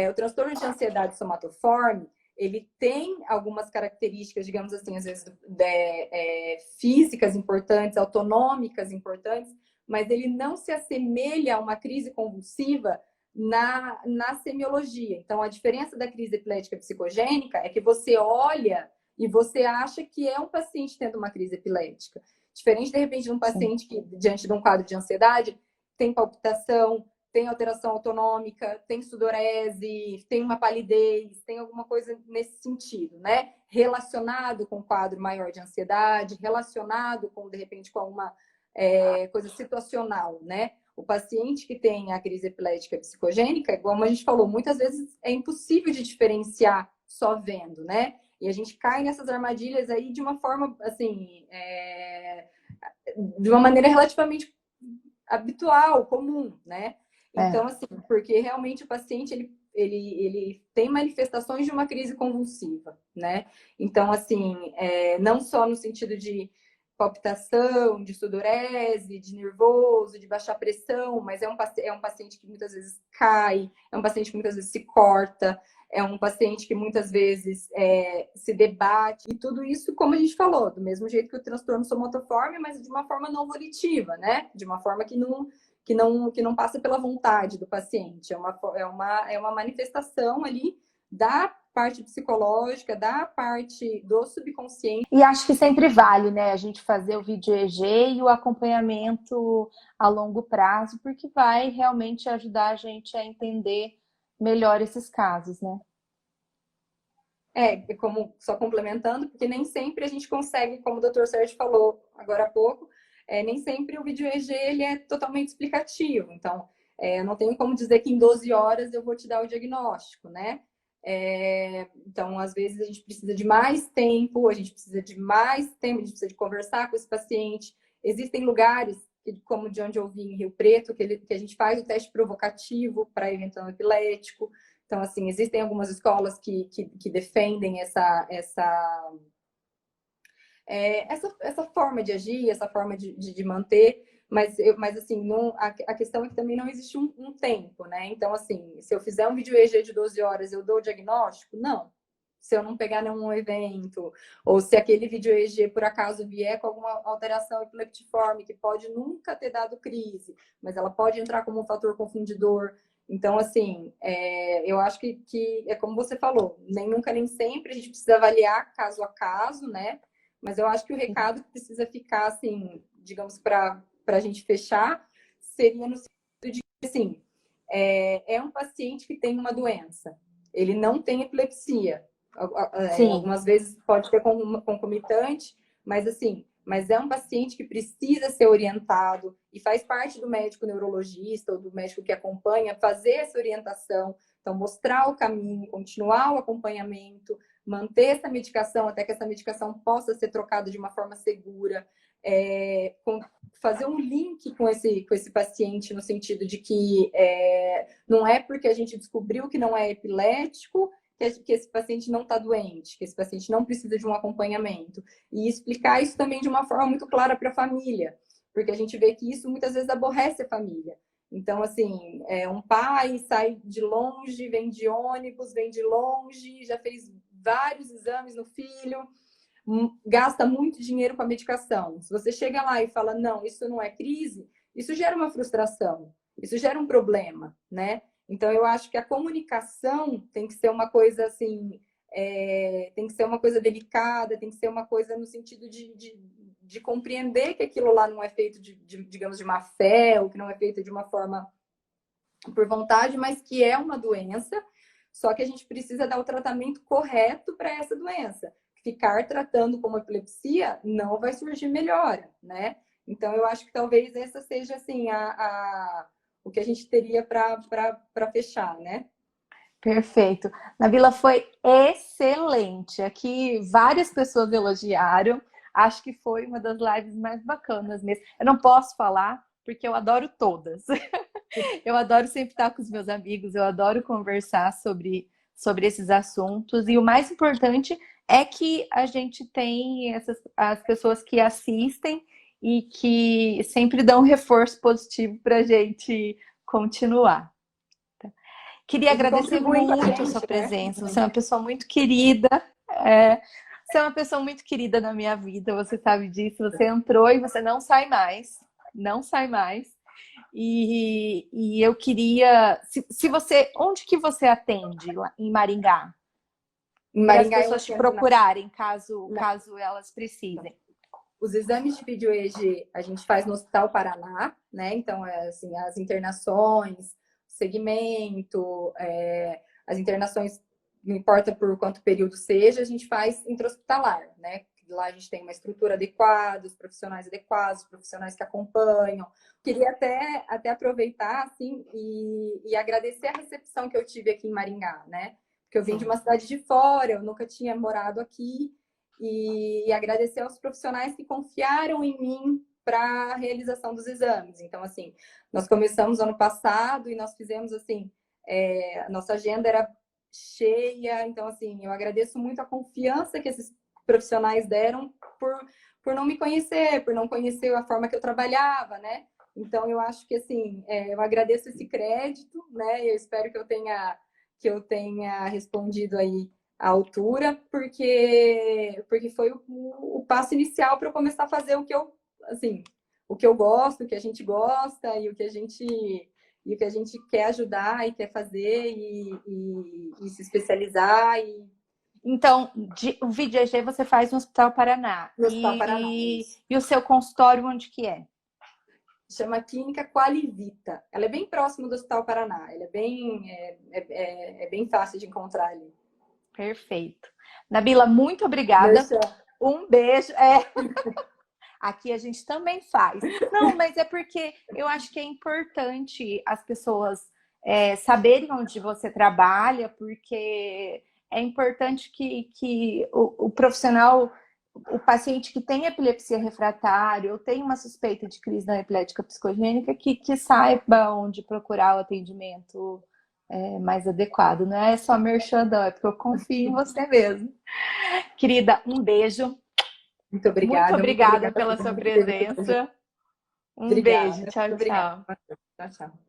o transtorno de ansiedade somatoforme, ele tem algumas características, digamos assim, às vezes físicas importantes, autonômicas importantes, mas ele não se assemelha a uma crise convulsiva na semiologia. Então, a diferença da crise epilética psicogênica é que você olha e você acha que é um paciente tendo uma crise epilética. Diferente, de repente, de um Sim. paciente que, diante de um quadro de ansiedade, tem palpitação, tem alteração autonômica, tem sudorese, tem uma palidez, tem alguma coisa nesse sentido, né? Relacionado com um quadro maior de ansiedade, relacionado com, de repente, com alguma coisa situacional, né? O paciente que tem a crise epilética psicogênica, como a gente falou, muitas vezes é impossível de diferenciar só vendo, né? E a gente cai nessas armadilhas aí de uma forma, assim, de uma maneira relativamente habitual, comum, né? É. Então, assim, porque realmente o paciente, ele tem manifestações de uma crise convulsiva, né? Então, assim, não só no sentido de palpitação, de sudorese, de nervoso, de baixar pressão, mas é um paciente que muitas vezes cai, é um paciente que muitas vezes se corta, é um paciente que muitas vezes se debate, e tudo isso, como a gente falou, do mesmo jeito que o transtorno somatoforme, mas de uma forma não volitiva, né? De uma forma que não passa pela vontade do paciente. É uma manifestação ali da parte psicológica, da parte do subconsciente. E acho que sempre vale, né, a gente fazer o vídeo EG e o acompanhamento a longo prazo, porque vai realmente ajudar a gente a entender melhor esses casos, né? Como só complementando, porque nem sempre a gente consegue, como o Dr. Sérgio falou agora há pouco, nem sempre o vídeo EG ele é totalmente explicativo. Então, eu não tenho como dizer que em 12 horas eu vou te dar o diagnóstico, né? Então, às vezes, a gente precisa de mais tempo, a gente precisa de conversar com esse paciente. Existem lugares, como de onde eu vim, em Rio Preto, que a gente faz o teste provocativo para evento epilético. Então, assim, existem algumas escolas que defendem essa forma de agir, essa forma de manter, mas assim, não, a questão é que também não existe um tempo, né? Então, assim, se eu fizer um vídeo EG de 12 horas, eu dou o diagnóstico? Não. Se eu não pegar nenhum evento, ou se aquele vídeo EG por acaso vier com alguma alteração epileptiforme, que pode nunca ter dado crise, mas ela pode entrar como um fator confundidor. Então, assim, eu acho que é como você falou, nem nunca, nem sempre, a gente precisa avaliar caso a caso, né? Mas eu acho que o recado que precisa ficar, assim, digamos, para a gente fechar, seria no sentido de que, assim, é um paciente que tem uma doença, ele não tem epilepsia. Sim, Algumas vezes pode ter concomitante, mas assim, mas é um paciente que precisa ser orientado e faz parte do médico neurologista ou do médico que acompanha fazer essa orientação, então mostrar o caminho, continuar o acompanhamento, manter essa medicação até que essa medicação possa ser trocada de uma forma segura, fazer um link com esse paciente no sentido de que não é porque a gente descobriu que não é epilético que esse paciente não está doente, que esse paciente não precisa de um acompanhamento. E explicar isso também de uma forma muito clara para a família, porque a gente vê que isso muitas vezes aborrece a família. Então, assim, um pai sai de longe, vem de ônibus, vem de longe, já fez vários exames no filho, gasta muito dinheiro com a medicação. Se você chega lá e fala, não, isso não é crise, isso gera uma frustração, isso gera um problema, né? Então, eu acho que a comunicação tem que ser uma coisa assim, tem que ser uma coisa delicada, tem que ser uma coisa no sentido de compreender que aquilo lá não é feito, digamos, de má fé, ou que não é feito de uma forma por vontade, mas que é uma doença, só que a gente precisa dar o tratamento correto para essa doença. Ficar tratando como epilepsia não vai surgir melhora, né? Então, eu acho que talvez essa seja, assim, o que a gente teria para fechar, né? perfeito. Nabila, foi excelente. Aqui várias pessoas elogiaram. Acho que foi uma das lives mais bacanas mesmo. Eu não posso falar porque eu adoro todas. Eu adoro sempre estar com os meus amigos, eu adoro conversar sobre esses assuntos. E o mais importante é que a gente tem as pessoas que assistem e que sempre dão um reforço positivo para a gente continuar. Queria E agradecer contribuem com a muito a sua gente, né? presença. Você é uma pessoa muito querida. É, você é uma pessoa muito querida na minha vida, você sabe disso. Você entrou e você não sai mais. Não sai mais. E eu queria. Se você. Onde que você atende lá em Maringá? Em Para as Maringá, eu pessoas te atendo procurarem, caso elas precisem. os exames de vídeo EG a gente faz no Hospital Paraná, né? Então, assim, as internações, segmento, as internações, não importa por quanto período seja, a gente faz intra-hospitalar, né? Lá a gente tem uma estrutura adequada, os profissionais adequados, os profissionais que acompanham. Queria até aproveitar, assim, e agradecer a recepção que eu tive aqui em Maringá, né? Porque eu vim de Sim. uma cidade de fora, eu nunca tinha morado aqui, e agradecer aos profissionais que confiaram em mim para a realização dos exames. Então, assim, nós começamos ano passado e nós fizemos, assim, a nossa agenda era cheia. Então, assim, eu agradeço muito a confiança que esses profissionais deram por não me conhecer, por não conhecer a forma que eu trabalhava, né? Então, eu acho que, assim, eu agradeço esse crédito, né? Eu espero que eu tenha respondido aí à altura, porque foi o passo inicial para eu começar a fazer assim, o que eu gosto, o que a gente gosta e o que a gente quer ajudar e quer fazer e se especializar Então, o vídeo EG você faz no Hospital Paraná. no Hospital Paraná, isso. E o seu consultório onde que é? Chama Clínica Qualivita. Ela é bem próxima do Hospital Paraná. Ela é bem fácil de encontrar ali. Perfeito. Nabila, muito obrigada. Merchan. Um beijo. Aqui a gente também faz. Não, mas é porque eu acho que é importante as pessoas saberem onde você trabalha, porque é importante que o profissional, o paciente que tem epilepsia refratária ou tem uma suspeita de crise não epilética psicogênica, que saiba onde procurar o atendimento mais adequado. Não é só merchan, não, é porque eu confio em você mesmo. Querida, um beijo. Muito Muito obrigada, muito obrigada obrigada a pela todo sua mundo que esteve aqui. presença. Um beijo. Obrigada, Tchau, obrigada. tchau. Tchau, tchau.